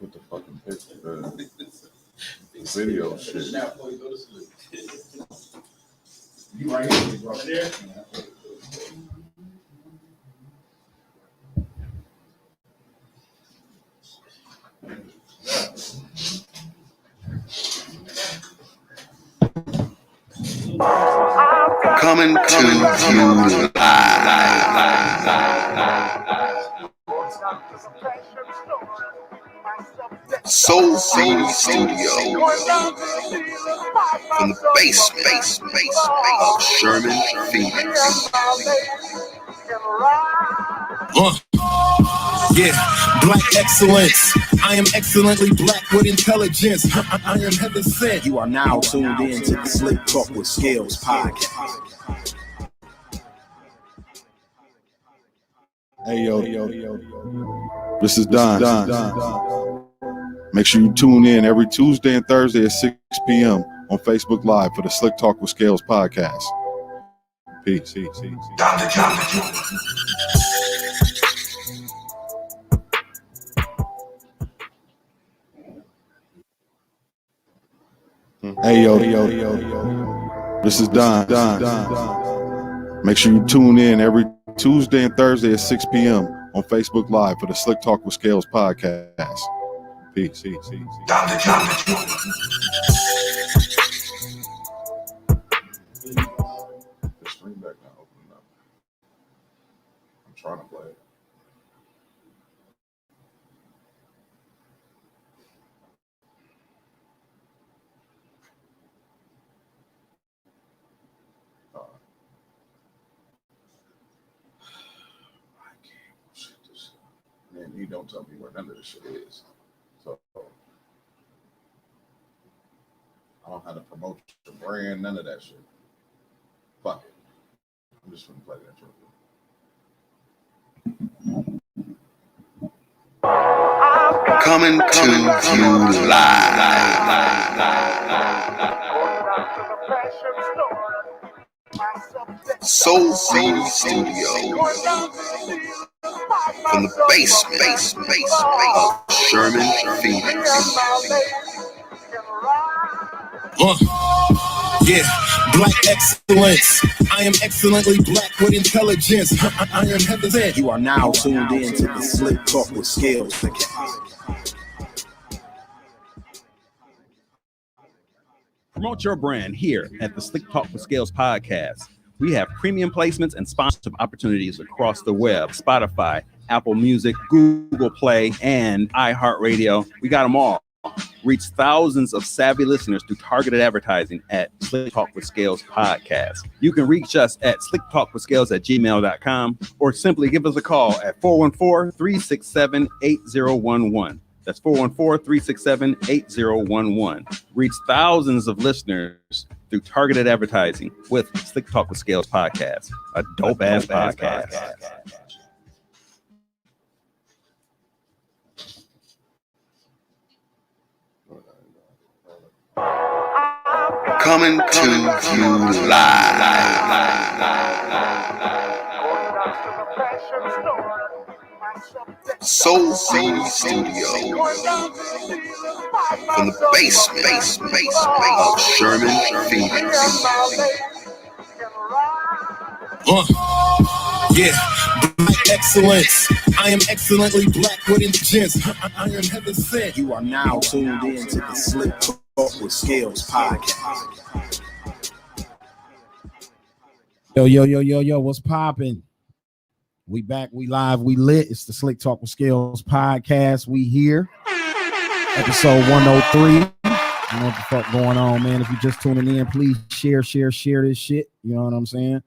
With the fucking picture, video shit. You right here, bro. Right there. Coming to you live. Soul City Studio. From the basement of Sherman, Phoenix. Yeah, black excellence. I am excellently black with intelligence. I am heaven sent. You are now tuned in to the Slick Talk with Scales podcast. Hey yo, this is Don. Make sure you tune in every Tuesday and Thursday at 6 p.m. on Facebook Live for the Slick Talk with Scales podcast. Peace. Hey yo, this is Don. Make sure you tune in every Tuesday and Thursday at 6 p.m. on Facebook Live for the Slick Talk with Scales podcast. Peace. The stream back now opening up. I'm trying to play it. Man, he don't tell me where none of this shit is. So I don't have to promote your brand, none of that shit. Fuck it. I'm just gonna play that intro. Coming to you live. Soul City Studio. From the basement of Sherman, Phoenix. Yeah, black excellence. I am excellently black with intelligence. I am heaven sent. You are now tuned in to the Slick Talk with Scales podcast. Promote your brand here at the Slick Talk with Scales podcast. We have premium placements and sponsorship opportunities across the web, Spotify, Apple Music, Google Play, and iHeartRadio. We got them all. Reach thousands of savvy listeners through targeted advertising at Slick Talk with Scales podcast. You can reach us at slicktalkwithscales@gmail.com or simply give us a call at 414-367-8011. That's 414-367-8011. Reach thousands of listeners through targeted advertising with Slick Talk with Scales podcast, a dope-ass podcast. Coming to you live. Soul City Studio. From the basement of Sherman, Phoenix. Yeah, black excellence. I am excellently black with intelligence. I am heaven sent. You are now tuned in to the Slick Talk with Scales podcast. Yo, what's poppin'? We back, we live, we lit. It's the Slick Talk with Scales podcast. We here. Episode 103. I know what the fuck going on, man. If you're just tuning in, please share this shit. You know what I'm saying?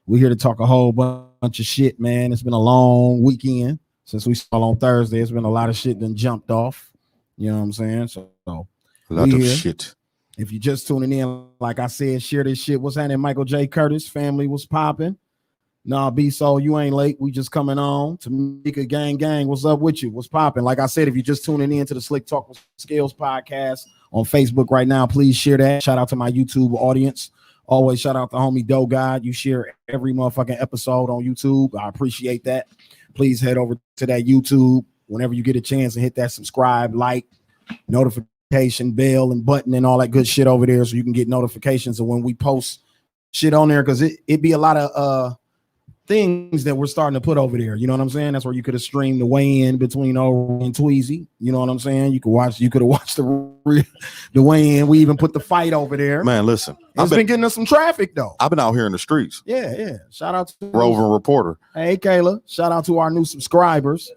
We're here to talk a whole bunch of shit, man. It's been a long weekend since we saw on Thursday. It's been a lot of shit that jumped off. You know what I'm saying? So a lot of shit. If you're just tuning in, like I said, share this shit. What's happening? Michael J. Curtis, family was popping. Nah, B-So, you ain't late. We just coming on. Tamika gang. What's up with you? What's popping? Like I said, if you're just tuning in to the Slick Talk with Scales podcast on Facebook right now, please share that. Shout out to my YouTube audience. Always shout out to homie Doe God. You share every motherfucking episode on YouTube. I appreciate that. Please head over to that YouTube whenever you get a chance and hit that subscribe, like, notification bell and button and all that good shit over there so you can get notifications of when we post shit on there, because it be a lot of things that we're starting to put over there. You know what I'm saying? That's where you could have streamed the weigh-in between O and Tweezy. You know what I'm saying? You could have watched the weigh-in. We even put the fight over there. Man, listen. It's been getting us some traffic though. I've been out here in the streets. Yeah. Shout out to Roving reporter. Hey Kayla. Shout out to our new subscribers.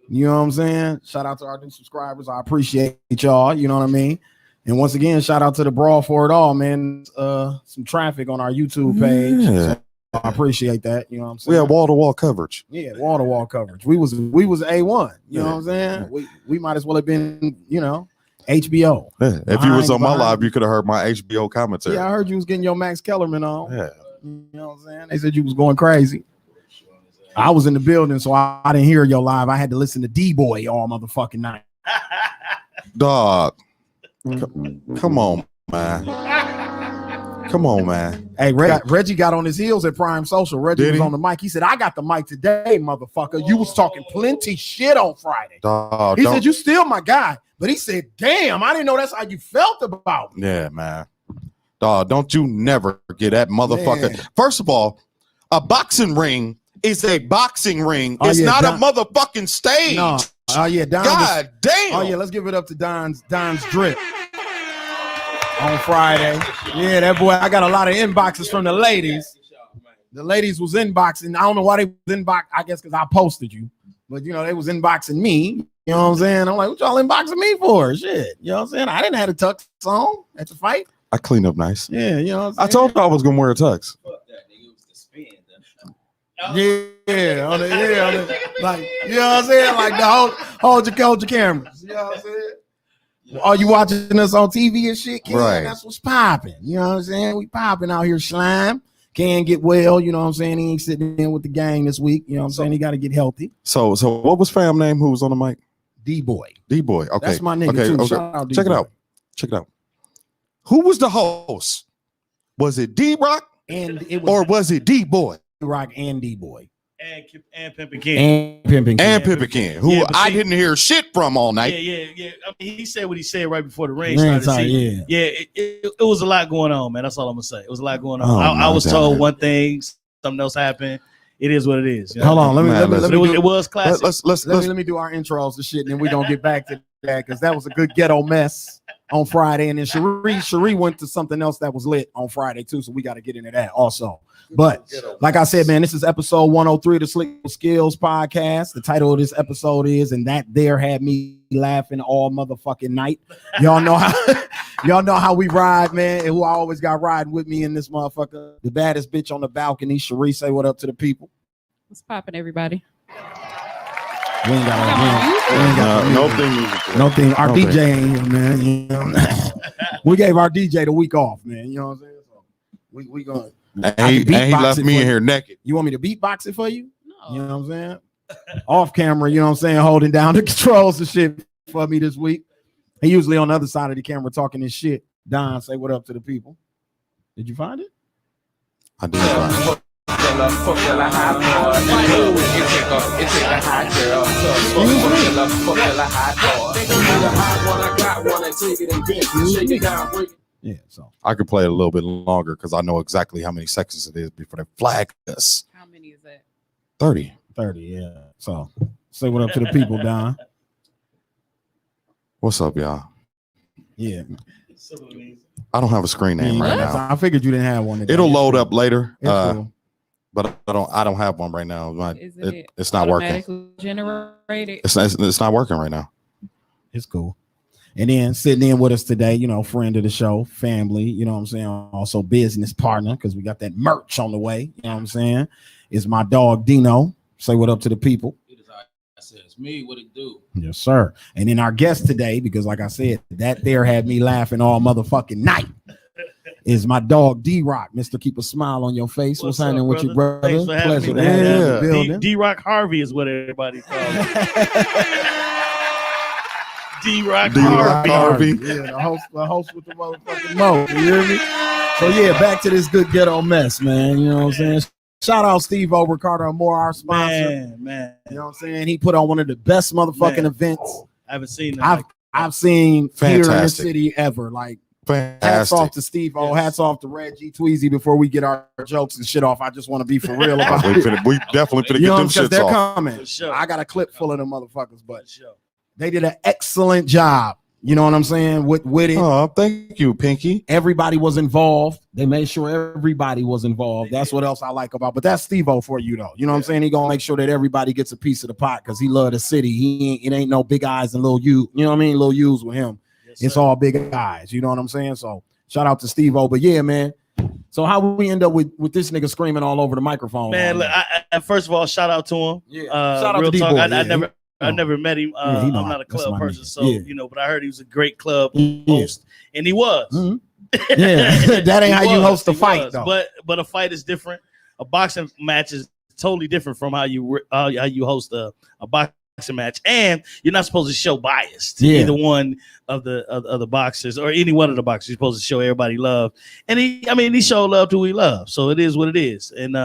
You know what I'm saying? Shout out to our new subscribers. I appreciate y'all. You know what I mean? And once again, shout out to the Brawl for It All, man. Some traffic on our YouTube page. Yeah. So I appreciate that. You know what I'm saying? We had wall-to-wall coverage. Yeah, wall-to-wall coverage. We was A1. You know what I'm saying? We might as well have been, HBO. Yeah. If you was on my live, you could have heard my HBO commentary. Yeah, I heard you was getting your Max Kellerman on. Yeah. You know what I'm saying? They said you was going crazy. I was in the building, so I didn't hear your live. I had to listen to D-Boy all motherfucking night. Dog. Come on, man. Come on, man. Hey, Reggie got on his heels at Prime Social. Reggie was on the mic. He said, I got the mic today, motherfucker. You was talking plenty shit on Friday. Dog, he said, you still my guy. But he said, damn, I didn't know that's how you felt about me. Yeah, man. Dog, don't you never get that motherfucker. Man. First of all, a boxing ring is a boxing ring. Oh, it's yeah, not Don, a motherfucking stage. No. Oh, yeah. Don God damn. Oh, yeah. Let's give it up to Don's drip on Friday. Yeah, that boy. I got a lot of inboxes from the ladies. The ladies was inboxing. I don't know why they was inbox. I guess because I posted you. But, they was inboxing me. You know what I'm saying? I'm like, what y'all inboxing me for? Shit. You know what I'm saying? I didn't have a tux on at the fight. I cleaned up nice. Yeah, you know what I'm saying? I told you I was going to wear a tux. Like, you know what I'm saying? Like hold your cameras. You know what I'm saying? Are you watching us on TV and shit? Ken? Right. That's what's popping. You know what I'm saying? We popping out here. Slime can't get well. You know what I'm saying? He ain't sitting in with the gang this week. You know what I'm saying? He got to get healthy. So what was fam name who was on the mic? D-Boy. D-Boy. Okay. That's my nigga too. Shout out Check it out. Who was the host? Was it D-Rock? Or was it D-Boy? D-Rock and D-Boy. And Pimpin' Ken. And Pimpin' Ken, who I didn't hear shit from all night. Yeah. I mean, he said what he said right before the rain started. It was a lot going on, man. That's all I'm gonna say. It was a lot going on. I was told one thing, something else happened. It is what it is. Hold on, let me it was classic. Let me do our intros and shit, and then we gonna get back to that because that was a good ghetto mess on Friday, and then Cherie went to something else that was lit on Friday too, so we got to get into that also. But like I said, man, this is episode 103 of the Slicktalk Skills Podcast. The title of this episode is "And That There Had Me Laughing All Motherfucking Night." Y'all know how we ride, man, and who I always got riding with me in this motherfucker. The baddest bitch on the balcony, Cherie. Say what up to the people. What's popping, everybody? We ain't got no thing. Our DJ ain't here, man. You know? We gave our DJ the week off, man. You know what I'm saying? So we gonna. And he left me in here naked. You want me to beatbox it for you? No. You know what I'm saying? Off camera, you know what I'm saying? Holding down the controls and shit for me this week. He usually on the other side of the camera talking this shit. Don, say what up to the people. Did you find it? I did find it. Yeah, so I could play it a little bit longer because I know exactly how many seconds it is before they flag us. How many is that? 30, yeah. So say what up to the people, Don. What's up, y'all? Yeah. I don't have a screen name right now. I figured you didn't have one. It'll load up later. Cool. But I don't have one right now. It's not working. Generated? It's not working right now. It's cool. And then sitting in with us today, friend of the show, family, you know what I'm saying? Also business partner, because we got that merch on the way, you know what I'm saying? Is my dog Dino. Say what up to the people. It's me, what it do? Yes, sir. And then our guest today, because like I said, that there had me laughing all motherfucking night, is my dog D-Rock. Mr. Keep a Smile on your face. What's happening with you, brother? Pleasure to have you in the building. D-Rock Harvey is what everybody calls it. D-Rock Harvey. Yeah, the host with the motherfucking mo. You hear me? So yeah, back to this good ghetto mess, man. You know what I'm saying? Shout out Steve-O, Ricardo Moore, our sponsor. Man. You know what I'm saying? He put on one of the best motherfucking events I haven't seen that. I've seen here in the Fantastic. city ever. Like, hats Fantastic. off to Steve-O, hats off to Reggie Tweezy. Before we get our jokes and shit off, I just want to be for real about it. We definitely finna You get know, them because shits they're off. coming. For sure. I got a clip full of them motherfuckers, but For sure. they did an excellent job. You know what I'm saying? With it. Oh, thank you, Pinky. Everybody was involved. They made sure everybody was involved. That's what else I like about. But that's Steve-O for you, though. You know what I'm saying? He gonna make sure that everybody gets a piece of the pot because he love the city. It ain't no big eyes and little you. You know what I mean? Little U's with him. Yes, It's sir. all big eyes. You know what I'm saying? So shout out to Steve-O. But yeah, man. So how we end up with this nigga screaming all over the microphone? Man, look, I first of all, shout out to him. Yeah. Shout out real to talk. D-Boy. I never met him. Yeah, he know I'm not a that's club my person, nigga. so Yeah. but I heard he was a great club Yeah. host, and he was. Mhm. Yeah, that ain't how you host a He fight, was. though. But a fight is different. A boxing match is totally different from how you host a boxing match, and you're not supposed to show bias to Yeah. either one of the boxers or any one of the boxers. You're supposed to show everybody love, and he showed love to who he loves. So it is what it is, and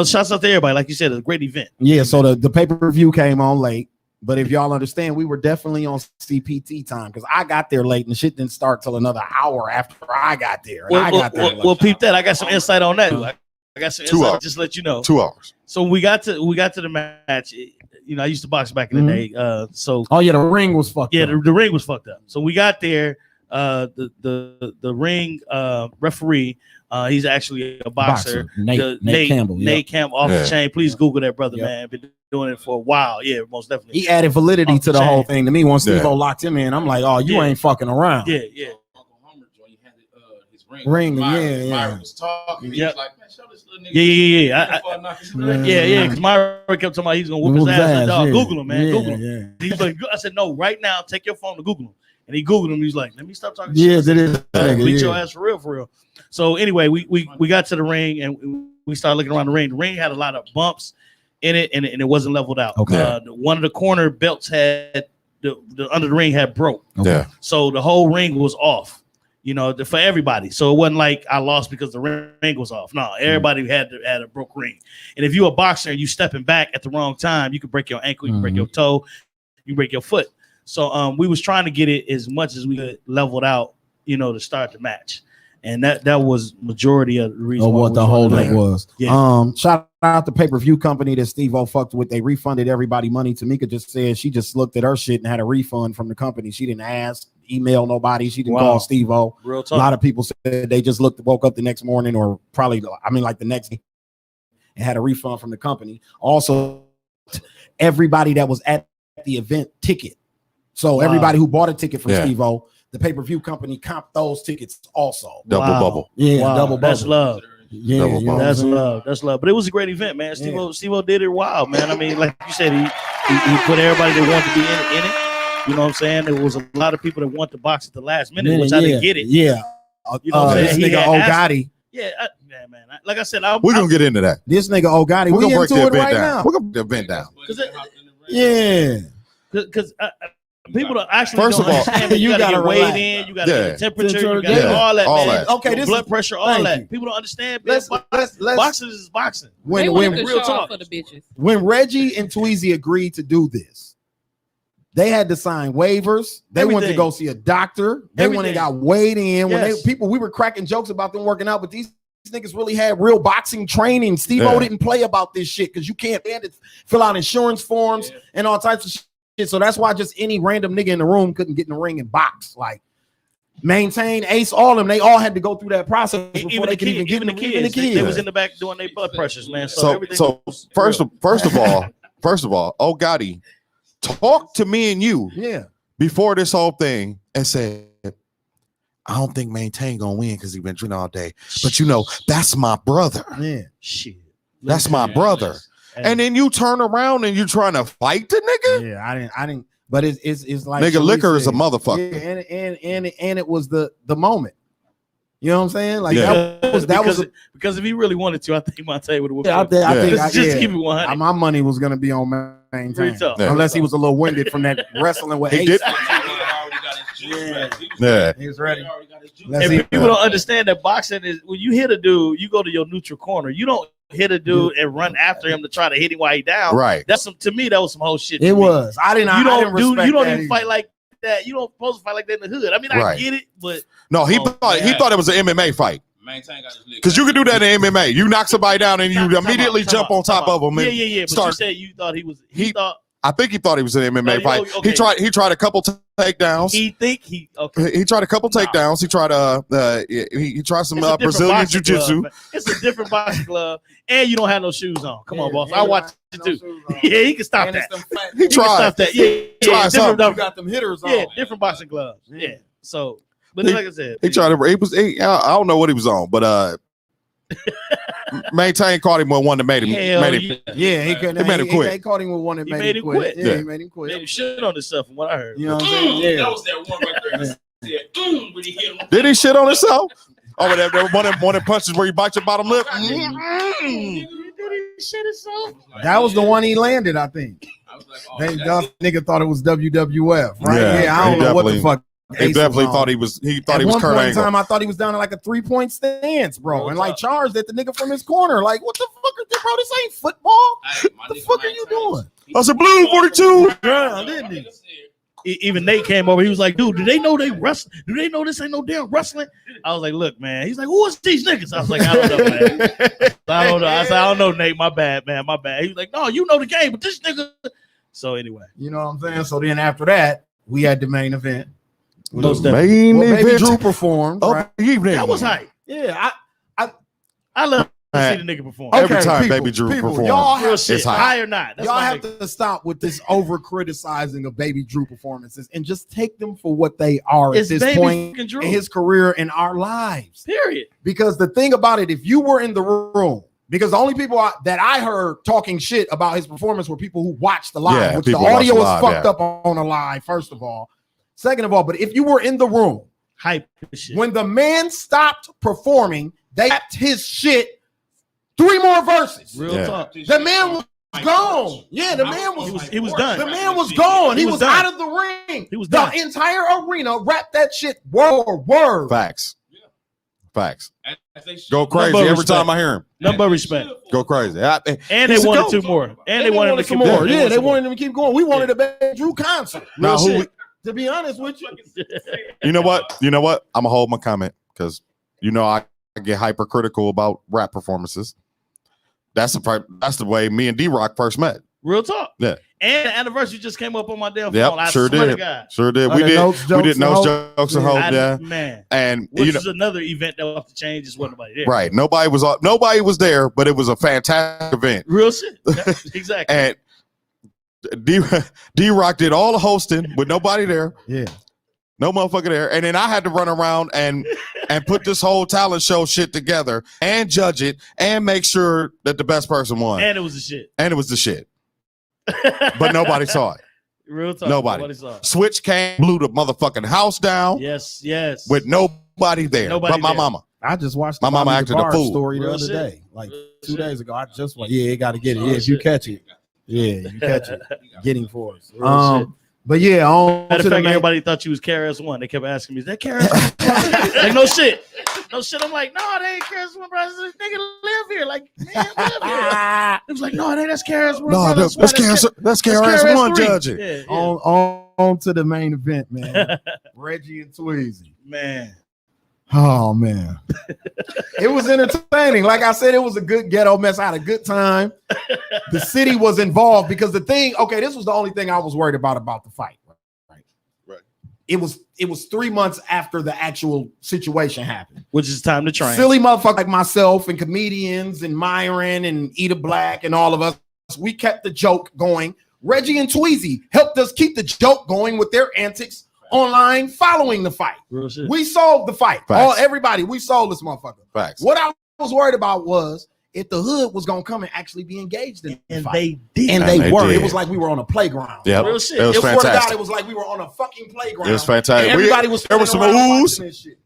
shouts out to everybody. Like you said, it's a great event. Yeah, so the pay-per-view came on late, but if y'all understand, we were definitely on CPT time because I got there late and the shit didn't start till another hour after I got there. And I got there late. Well, peep that. I got some insight on that. I got some 2 insight. hours. Just let you know. 2 hours. So we got to the match. I used to box back in the day. So Oh yeah, the ring was fucked yeah, up. the ring was fucked up. So we got there. The ring referee. He's actually a boxer. Nate Campbell. Yeah. Nate Campbell off Yeah. the chain. Please Google that brother, Yep. man. Been doing it for a while. Yeah, most definitely. He added validity Off to the the whole chain. thing. To me, once Yeah. Steve-O locked him in, I'm like, oh, you Yeah. ain't fucking around. Yeah. Uncle Homer joint, he had his Ring, Myra, yeah. Myra was talking. He Yep. was like, man, show this little nigga. Yeah. Yeah. Because Myra kept talking about he's gonna whoop his ass. Like, dog, yeah. Google him, man. Yeah, Google him. yeah. He's like, I said, no, right now, take your phone to Google him. And he Googled him. He's like, let me stop talking Yeah, shit. that is. Beat your Yeah. ass for real. So anyway, we got to the ring and we started looking around the ring. The ring had a lot of bumps in it, and it wasn't leveled out. Okay. One of the corner belts had the under the ring had broke, Yeah. so the whole ring was off. For everybody. So it wasn't like I lost because the ring was off. No, everybody had a broke ring. And if you're a boxer and you stepping back at the wrong time, you could break your ankle, you can break your toe, you can break your foot. So we was trying to get it as much as we could leveled out, to start the match. And that was majority of the reason Or why what we the was holdup running late. was. Yeah. Shout out the pay-per-view company that Steve-O fucked with. They refunded everybody money. Tamika just said she just looked at her shit and had a refund from the company. She didn't ask, email nobody. She didn't call Steve-O. Real A talk. lot of people said they just woke up the next morning or probably, the next day and had a refund from the company. Also, everybody that was at the event ticket. So everybody who bought a ticket from Steve-O, the pay-per-view company comped those tickets also. Double bubble. Yeah, Wow, double that's bubble. love. Yeah, Double you know bubble. what I'm That's saying? love. That's love. But it was a great event, man. Steve-O did it wild, man. I mean, like you said, he put everybody that wanted to be in it. You know what I'm saying? There was a lot of people that want to box at the last minute, which I didn't get it. Yeah. You know what I'm This saying? He nigga had asked- Ogatti. Yeah, man. Like I said, We're going to get into that. This nigga Ogatti. We're We going to break into the it event right down. now. We're going to break the event down. Yeah. Because people don't actually First don't of all, understand that you you gotta gotta get weighed relax. in, you gotta Yeah. get the temperature, you Temperature, gotta yeah. all that, All man. that. Okay, Your this blood is- pressure, all thank that. you. People don't understand. Man. Let's Boxing is boxing. They when wanted to real show talk. off for the bitches. when Reggie and Tweezy agreed to do this, they had to sign waivers. They went to Everything. go see a doctor. They went and Everything. got weighed in. Yes. We were cracking jokes about them working out, but these niggas really had real boxing training. Steve-O Yeah. didn't play about this shit because you can't fill out insurance forms and all types of shit. So that's why just any random nigga in the room couldn't get in the ring and box. Like Maintain, Ace, all of them, they all had to go through that process before they could even get in the kids. They was in the back doing their blood pressures, man. So everything was first real. of all, oh Gotti, talk to me and you Yeah. before this whole thing and said, I don't think Maintain gonna win because he been drinking all day. But that's my brother. Yeah. Shit. That's my brother. And then you turn around and you trying to fight the nigga? Yeah, I didn't. But it's like Nigga, Sharice liquor is a said. motherfucker. Yeah, and it was the moment. You know what I'm saying? Like Yeah. that was because if he really wanted to, I think Monte would have whooped yeah, I him. think, I think Just keep it 100. my money was gonna be on Maintain, Real talk. Yeah. unless he was a little winded from that wrestling with He Ace. did. Yeah. He was ready. And people don't understand that boxing is when you hit a dude, you go to your neutral corner. You don't hit a dude and run after him to try to hit him while he down. Right. That's to me, that was some whole shit. It was. I didn't. You I didn't don't respect even that fight either. like that. You don't supposed to fight like that in the hood. I mean, I Right. get it, but No, he Oh, thought it was an MMA fight. Maintain got his leg. Because you can do that in MMA. You knock somebody down and you Time immediately out, jump on top of them. Yeah, And yeah, yeah. But start. you said you thought he was. He He- thought I think he thought he was an MMA No, fight. okay. He tried a couple takedowns. okay. He tried a couple takedowns. He tried he tried some It's a different Brazilian boxing jiu-jitsu. glove, man. It's a different boxing glove, and you don't have no shoes on. Come on, boss. Yeah, I watched it too. Yeah, he can stop that. He He can tried. stop that. Yeah, Tried something. different. You got them hitters on. Yeah, different boxing gloves. Yeah. So, but He- like I said, He tried to. I don't know what he was on, but Maintain caught him with one that made him. hell Made him yeah. Yeah, he couldn't. He made him quit. They caught him with one that He made him quit. Yeah, Yeah. he made him quit. Made him shit on himself from what I heard. You know what I'm saying? Yeah. That was that one right there. Yeah. When he hit him. Did he shit on himself? Oh, that one of them punches where you bite your bottom lip. That was the one he landed, I think. I was like, oh, They that's it. nigga thought it was WWF, right? Yeah, Yeah, I don't he know what the definitely- fuck. He Ace definitely was thought on. he was. He thought At he was one Kurt point in Angle. time, I thought he was down to like a 3-point stance, bro, Real and like talk. charged at the nigga from his corner. Like, what the fuck is this, bro? This ain't football. Hey, my What the nigga fuck are you Maintain, doing? I said, "Blue 42." Ground, didn't he? Even Nate came over. He was like, "Dude, do they know they wrestle? Do they know this ain't no damn wrestling?" I was like, "Look, man." He's like, "Who is these niggas?" I was like, "I don't know, man. I don't know." I said, "I don't know, Nate. My bad, man. My bad." He was like, "No, you know the game, but this nigga." So anyway, You know what I'm saying? So then after that, we had the main event. Most Well, Main Baby event Drew performed, of right? the evening. that was hype. Yeah, I love to Man. see the nigga perform. Every time Baby Drew people, performed, y'all Real have, shit, it's hype. high or not. That's y'all my have nigga. to stop with this over criticizing of Baby Drew performances and just take them for what they are It's at this Baby point fucking Drew. in his career and our lives. Period. Because the thing about it, if you were in the room, because the only people that I heard talking shit about his performance were people who watched the live, Yeah, which the people watch audio the is live, fucked yeah. up on a live, first of all. Second of all, but if you were in the room, Hype shit. when the man stopped performing, they tapped his shit 3 more verses. Real Yeah. talk. The man was gone. Yeah, the man He was done. The man was gone. He He was was done. out of the ring. He was the done. entire arena rapped that shit word for word. Facts. Facts. As they should. Go crazy Number every respect. time I hear him. Nothing but respect. Go crazy. And they He's a wanted goat. 2 more. And they wanted him to some keep more. going. Yeah, they some more. wanted him to keep going. We wanted a Baby Drew concert. Now, Real who? shit. To be honest with you, You know what? You know what? I'm gonna hold my comment because I get hypercritical about rap performances. That's the way me and D-Rock first met. Real talk. Yeah. And the anniversary just came up on my damn Yep, phone. I sure swear to did. God. Sure did. Oh, We the did. notes, We jokes, did and no hope. jokes and hope. Yeah. Man. And Which is another event that will have to change. Just wasn't nobody there. right. Nobody was there, but it was a fantastic event. Real shit. Exactly. And D-Rock did all the hosting with nobody there. yeah. No motherfucker there. And then I had to run around and put this whole talent show shit together and judge it and make sure that the best person won. And it was the shit. And it was the shit. But nobody saw it. Real talk. Nobody. Saw it. Switch came, blew the motherfucking house down Yes. with nobody there. Nobody but my there. mama. I just watched My the mama Bobby acted a Barr fool. story the Real other shit. day, like Real 2 shit. days ago. I just went, yeah, you got to get it. Yeah, if you catch it, yeah, you catch it. Getting for us. Real But yeah, on Matter to of the fact, main- everybody thought you was KRS-One. They kept asking me, "Is that KRS-One?" Like, no shit. No shit. I'm like, no, they ain't KRS-One, bro. This nigga live here. Like, man, live here. It was like, no, that's KRS-One. No, bro. that's KRS-One judging. Yeah, yeah. on to the main event, man. Reggie and Tweezy. Man. Oh man, it was entertaining. Like I said, it was a good ghetto mess. I had a good time. The city was involved because the thing. Okay, this was the only thing I was worried about the fight. Right. It was 3 months after the actual situation happened. Which is time to train. Silly motherfucker like myself and comedians and Myron and Eda Black and all of us. We kept the joke going. Reggie and Tweezy helped us keep the joke going with their antics online following the fight. Real shit. We solved the fight. Facts. Everybody, we solved this motherfucker. Facts. What I was worried about was if the hood was gonna come and actually be engaged in the and fight. they did. And And they they were. did. It was like we were on a playground. Yeah, Real shit. it was It swear to God, fantastic. it was like we were on a fucking playground. It was fantastic. And everybody was there was some standing around oohs. watching this shit.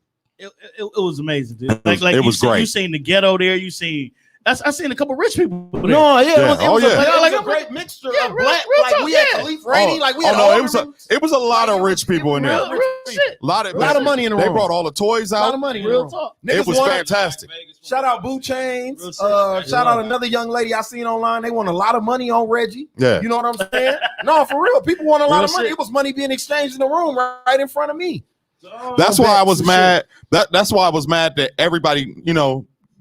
It was amazing, dude. It was you great. seen the ghetto there. You seen I seen a couple rich people. There. No, yeah, Yeah. it Oh, was yeah. a great mixture Yeah, of real- black. real Like talk, we had yeah. Khalif Rainey, like we had no, all it was a lot of rich people in there. Real shit. A lot of money in the They room. brought all the toys a lot out. of money. Real talk. It was fantastic. Shout out Boo Chains. Real shit. Shout out another young lady I seen online. They won a lot of money on Reggie. Yeah. You know what I'm saying? No, for real. People won a lot Real of money. shit. It was money being exchanged in the room right in front of me. That's why I was Shit. mad. That's why I was mad that everybody,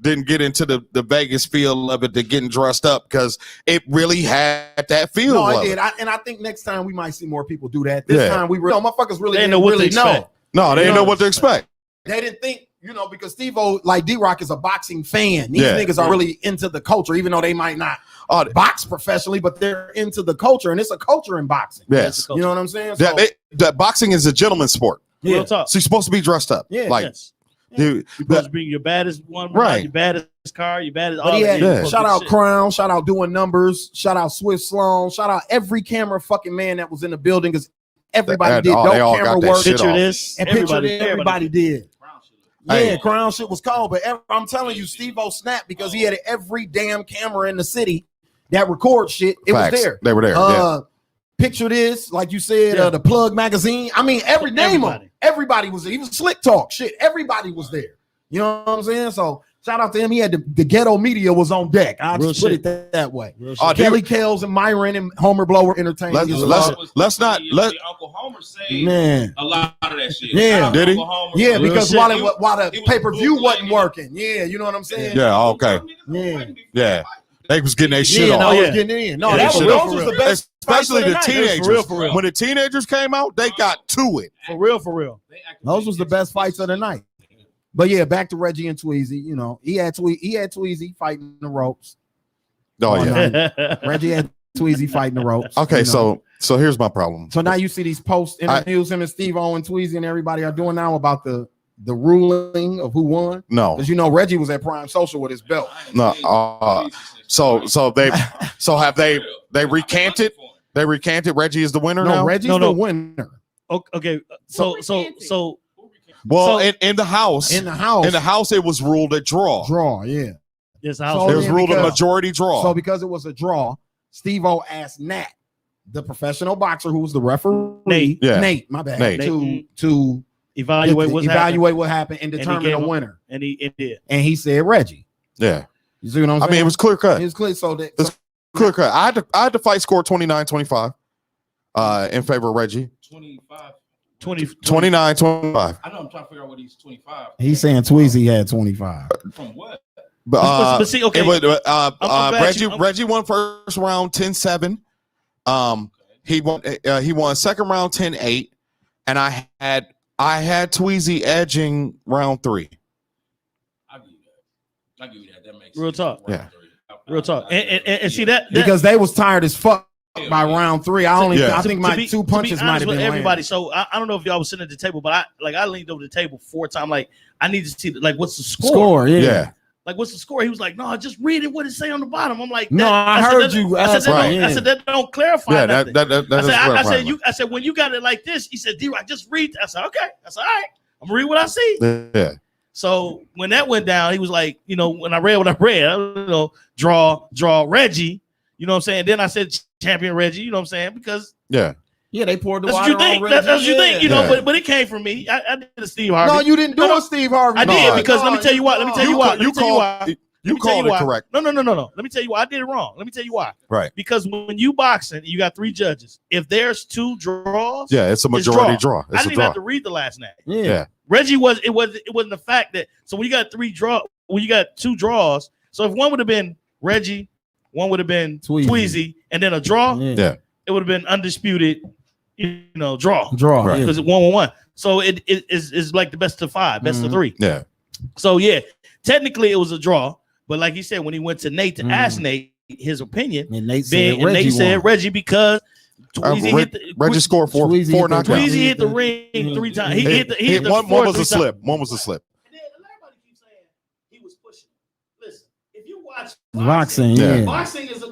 didn't get into the Vegas feel of it, to getting dressed up, because it really had that feel. No, of it did. it. And I think next time we might see more people do that. This time motherfuckers really They didn't know what to really know. expect. No, they didn't know what to expect. They didn't think, because Steve-O, like D-Rock, is a boxing fan. These Yeah. niggas are really into the culture, even though they might not Oh, box professionally, but they're into the culture, and it's a culture in boxing. yes. You know what I'm saying? So, That boxing is a gentleman's sport. yeah. Real talk. So you're supposed to be dressed up. Yeah. Like, Yes. dude, You're supposed to bring your baddest one, Right. your baddest car, your baddest. But all he that. had, Yeah. You're supposed shout to out shit. Crown, shout out Doing Numbers, shout out Swift Sloan, shout out every camera fucking man that was in the building, because everybody did they dope all got camera that work. shit Picture off. this. And picture that everybody did. Hey. Yeah, Crown shit was cold, but I'm telling you, Steve-O snapped because he had every damn camera in the city that record shit. It Facts. was there. They were there. Yeah. Picture this, like you said, Yeah. the Plug magazine. I mean, everybody was there. Even Slick Talk shit. Everybody was there. You know what I'm saying? So shout out to him. He had the ghetto media was on deck. I Real just put shit. it that way. Real Oh, shit. Kelly Kales and Myron and Homer Blower entertained. Let's not let. Uncle Homer saved Man. a lot of that shit. Yeah. Did he? Uncle Homer, Yeah, Real because shit. while the It was pay per view wasn't bootleg. working. Yeah, you know what I'm saying? Yeah. Okay. Yeah. Yeah. They was getting their shit Yeah, no, off. I was yeah. getting in. No, Yeah, that for was, real, those for was real. the best. Especially the fights of night. teenagers. For real. When the teenagers came out, they got to it. For real, for real. Those was the best fights of the night. But yeah, back to Reggie and Tweezy. He had Tweezy fighting the ropes. Oh yeah. Real Reggie had Tweezy fighting the ropes. Okay, so here's my problem. So now you see these post interviews him and Steve-O and Tweezy and everybody are doing now about the ruling of who won. No, Because Reggie was at Prime Social with his belt. no. So have they recanted? They recanted. Reggie is the winner No, now. Reggie's No. the winner. Okay. So Well, So- in the house, In the house, it was ruled a draw. draw, yeah. this So house. It was then ruled a because- majority draw. So because it was a draw, Steve-O asked Nat, the professional boxer who was the referee, Nate. Yeah. Nate, my bad, Nate. to evaluate what happened, what happened and he determine gave a him- winner. and he did. And he said Reggie. yeah, You see what I'm saying? I mean it was clear cut. It was clear. So that It's clear cut. I had to fight score 29-25 in favor of Reggie. 25. 29-25. I know I'm trying to figure out what he's 25. he's saying Tweezy had 25. From what? But see, okay. it was, I'm back to you. Reggie won first round 10-7. He won second round 10-8, and I had Tweezy edging round 3. I'll give you that. That makes Real sense. talk. Yeah. Real talk. And see that Because they was tired as fuck by round 3. Yeah. I think my two punches might have been everybody. landed. So I don't know if y'all was sitting at the table, but I leaned over the table 4 times. Like I need to see what's the score? Yeah. Yeah. Like what's the score? He was like, no, just read it. What it say on the bottom? I'm like, No, I said, heard that- you I said, ask that right, don't, yeah. I said that don't clarify Yeah, nothing. that I said when you got it like this, he said, D-Rock, just read. I said, okay. I said, all right, I'm gonna read what I see. Yeah. So when that went down, he was like, when I read what I read, draw Reggie, you know what I'm saying? Then I said champion Reggie, you know what I'm saying? Because Yeah. Yeah, they poured the that's what water you think. on That's Reggie. what you think, Yeah. but it came from me. I did a Steve Harvey. No, you didn't do No, it, Steve Harvey. I did No, because let me tell you what. Let me tell you why. Let me tell you why. You called it correct. No. Let me tell you why I did it wrong. Let me tell you why. Right. Because when you boxing, you got 3 judges. If there's 2 draws, Yeah, it's a majority draw. I It's didn't a even draw. have to read the last name. Yeah. Reggie it wasn't the fact that so when you got 2 draws, so if one would have been Reggie, one would have been Tweezy, and then a draw, Yeah. it would have been undisputed, draw. Draw. Right. Yeah. Because 1-1. So it is like the best of 5, best of 3. Yeah. So yeah, technically it was a draw, but like he said, when he went to Nate to ask Nate his opinion, And Nate then said Reggie won. Reggie because Tweezy hit the Reggie scored four Tweezy hit knockouts. the- Tweezy hit the ring 3 times. He hit the one floor was 3 a slip. times. One was a slip. And then everybody keeps saying he was pushing. Listen, if you watch Boxing, Yeah. yeah. boxing is a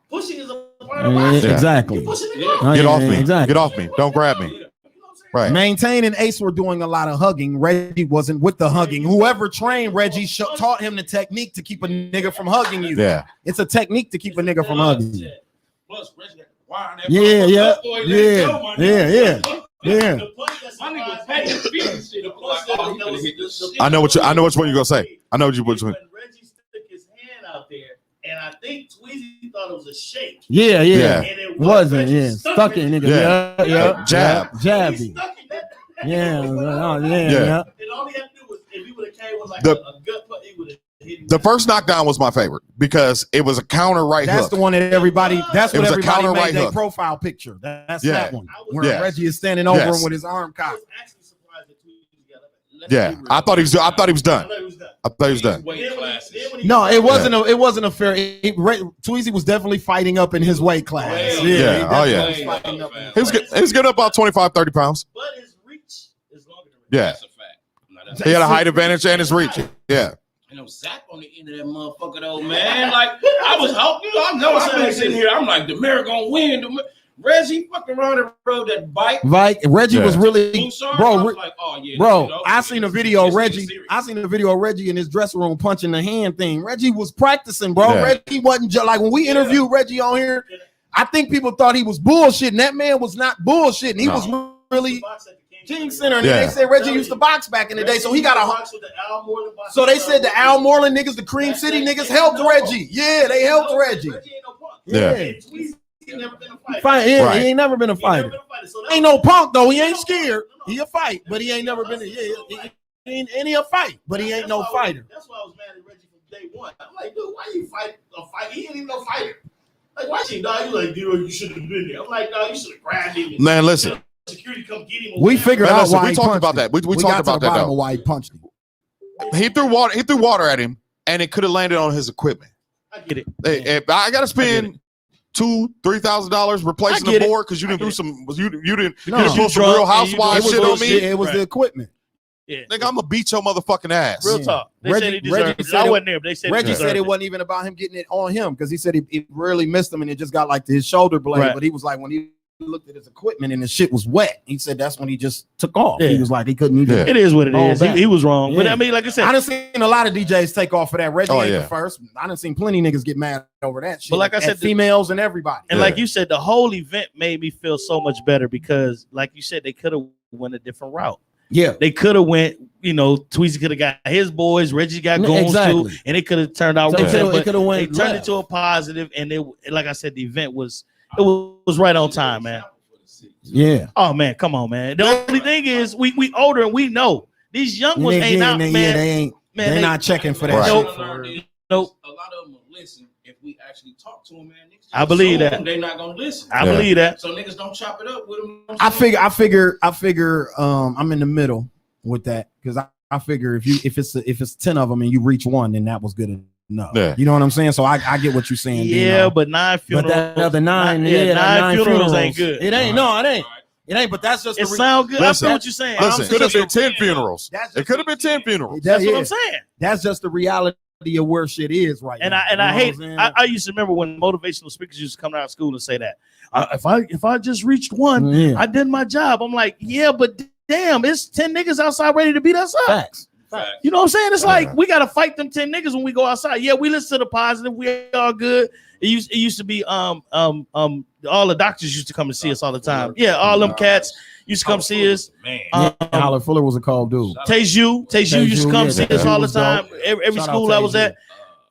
pushing is a part of boxing. Yeah. Exactly. You pushing the Yeah. guy. Oh, Get yeah, off me. Exactly. Get off me. Don't grab me. You know what I'm saying? Right. Maintain and Ace were doing a lot of hugging. Reggie wasn't with the hugging. Whoever trained Reggie taught him the technique to keep a nigga from hugging you. Yeah. It's a technique to keep a nigga from hugging you. Plus, Reggie got to wind that Yeah, motherfucker yeah, up, boy. Let's go, my nigga. yeah. My nigga was paying his feet and shit. Of course, oh, he gonna hit this shit. I know which one you're gonna say. I know what you When Reggie stuck his hand out there, and I think Tweezy thought it was a shake. Yeah. Yeah. And it Wasn't, Reggie yeah. Stuck it, nigga. Yeah. Yeah. Jab. Jab. He stuck it. Yeah. Yeah. And all he had to do was, if he would have came with like The- a gut punch, he would have hit him. The first knockdown was my favorite because it was a counter right That's hook. the one that everybody. That's It what was a everybody counter made right their hook. profile picture. That's Yeah. that one where Yeah. Reggie is standing over Yes. him with his arm I cocked. was actually surprised that Tweezy got up. Let's Yeah, be real. I thought he was done. I thought he was done. I thought he was done. Weight classes. No, it wasn't a fair. Tweezy was definitely fighting up in his weight class. Yeah. he Yeah. Oh, definitely yeah. was fighting up in his He was getting about 25, 30 pounds. But his reach is longer than Yeah. That's a fact. No, that's He had a height advantage and his reach. Yeah. You know, Zap on the end of that motherfucker though, man. Like I was hoping, I know I've been sitting here. I'm like, the mayor gonna win. Reggie fucking around and rode that bike. Reggie was really, I bro. was like, oh yeah, Bro, you know, I seen a video of this Reggie. is serious. I seen a video of Reggie in his dressing room punching the hand thing. Reggie was practicing, bro. Yeah. Reggie wasn't just like when we interviewed Reggie on here. I think people thought he was bullshitting. That man was not bullshitting. He was really King Center. And Yeah. they said Reggie used to box back in the day, so he got a. box with the Al Moreland box. So they said the Al Moreland niggas, the Cream City niggas helped Reggie. Yeah, they helped Reggie. Reggie ain't no punk. Yeah. Tweezy never been a fighter. Yeah, Right. he ain't never been a He never fighter. been a fighter. So that Ain't no punk though. He ain't scared. No. He a fight, but he ain't never been. He ain't any a fight, but he ain't no fighter. That's why I was mad at Reggie from day one. I'm like, dude, why you fight a fight? He ain't even no fighter. Like, why you, dog? You like, dude, you should have been there. I'm like, dog, you should have grabbed him. Man, listen. Security come get him. We figured Man, out listen, why we he talked punched about him. that. We got talked to about the that bottom though. of why he punched him. He threw water at him, and it could have landed on his equipment. I get it. Hey, I got to spend $2,000-$3,000 replacing I the get it. board because you didn't I do get some. You didn't No. pull some drunk real and you housewife doing shit on bullshit. me. It was Right. the equipment. Yeah. Nigga, I'm gonna beat your motherfucking ass. Real Yeah. talk. They Reggie- said he deserved Reggie it. said I it- wasn't there, but they said Reggie he said deserved it wasn't even about him getting it on him because he said he really missed him and it just got like to his shoulder blade. Right. But he was like, when he looked at his equipment and the shit was wet, he said that's when he just took off. Yeah. He was like, he couldn't even. Yeah. It is what it All is. back. He was wrong. But Yeah. I mean, like I said, I done seen a lot of DJs take off for that. Reggie Oh, ain't yeah. the first. I done seen plenty niggas get mad over that shit. But like I At said, the- females and everybody. and Yeah. like you said, the whole event made me feel so much better because, like you said, they could have went a different route. Yeah. They could have went, Tweezy could have got his boys, Reggie got goons Exactly. too, and it could have turned out So real it good. coulda But went they turned it left. to a positive, and like I said, the event was right on time, man. Yeah. Oh man, come on, man. The only thing is, we older and we know these young ones ain't out, man. Yeah, they ain't. Man, They're they- not checking for that Right. shit. Nope. A lot of them will listen if we actually talk to them, man. Niggas I believe assume that. they're not gonna listen. I Yeah. believe that. So niggas don't chop it up with them. I figure I'm in the middle with that because I figure if it's 10 of them and you reach one, then that was good enough. Yeah. You know what I'm saying? So I get what you're saying. Yeah, Dino. but 9 but funerals. that other nine, nine nine funerals ain't good. It ain't. No, it ain't. It ain't. But that's just It the sound good. Listen, I feel what you're saying. Listen, I'm could have saying- been 10 funerals. That's It could have been 10 funerals. That's what yeah. I'm saying. That's just the reality of where shit is right And now. I hate. You know what I'm I used to remember when motivational speakers used to come out of school and say that if I just reached one, saying? Yeah. I did my job. I'm like, yeah, but damn, it's 10 niggas outside ready to beat us up. Facts. You know what I'm saying? It's like we gotta fight them 10 niggas when we go outside. Yeah, we listen to the positive. We all good. It used to be all the doctors used to come and see us all the time. Yeah, all them cats used to come see us. Man, Howler Fuller was a cold dude. Teju used to come yeah, see that us all the was dope. time. Every Shout out school I was Teju.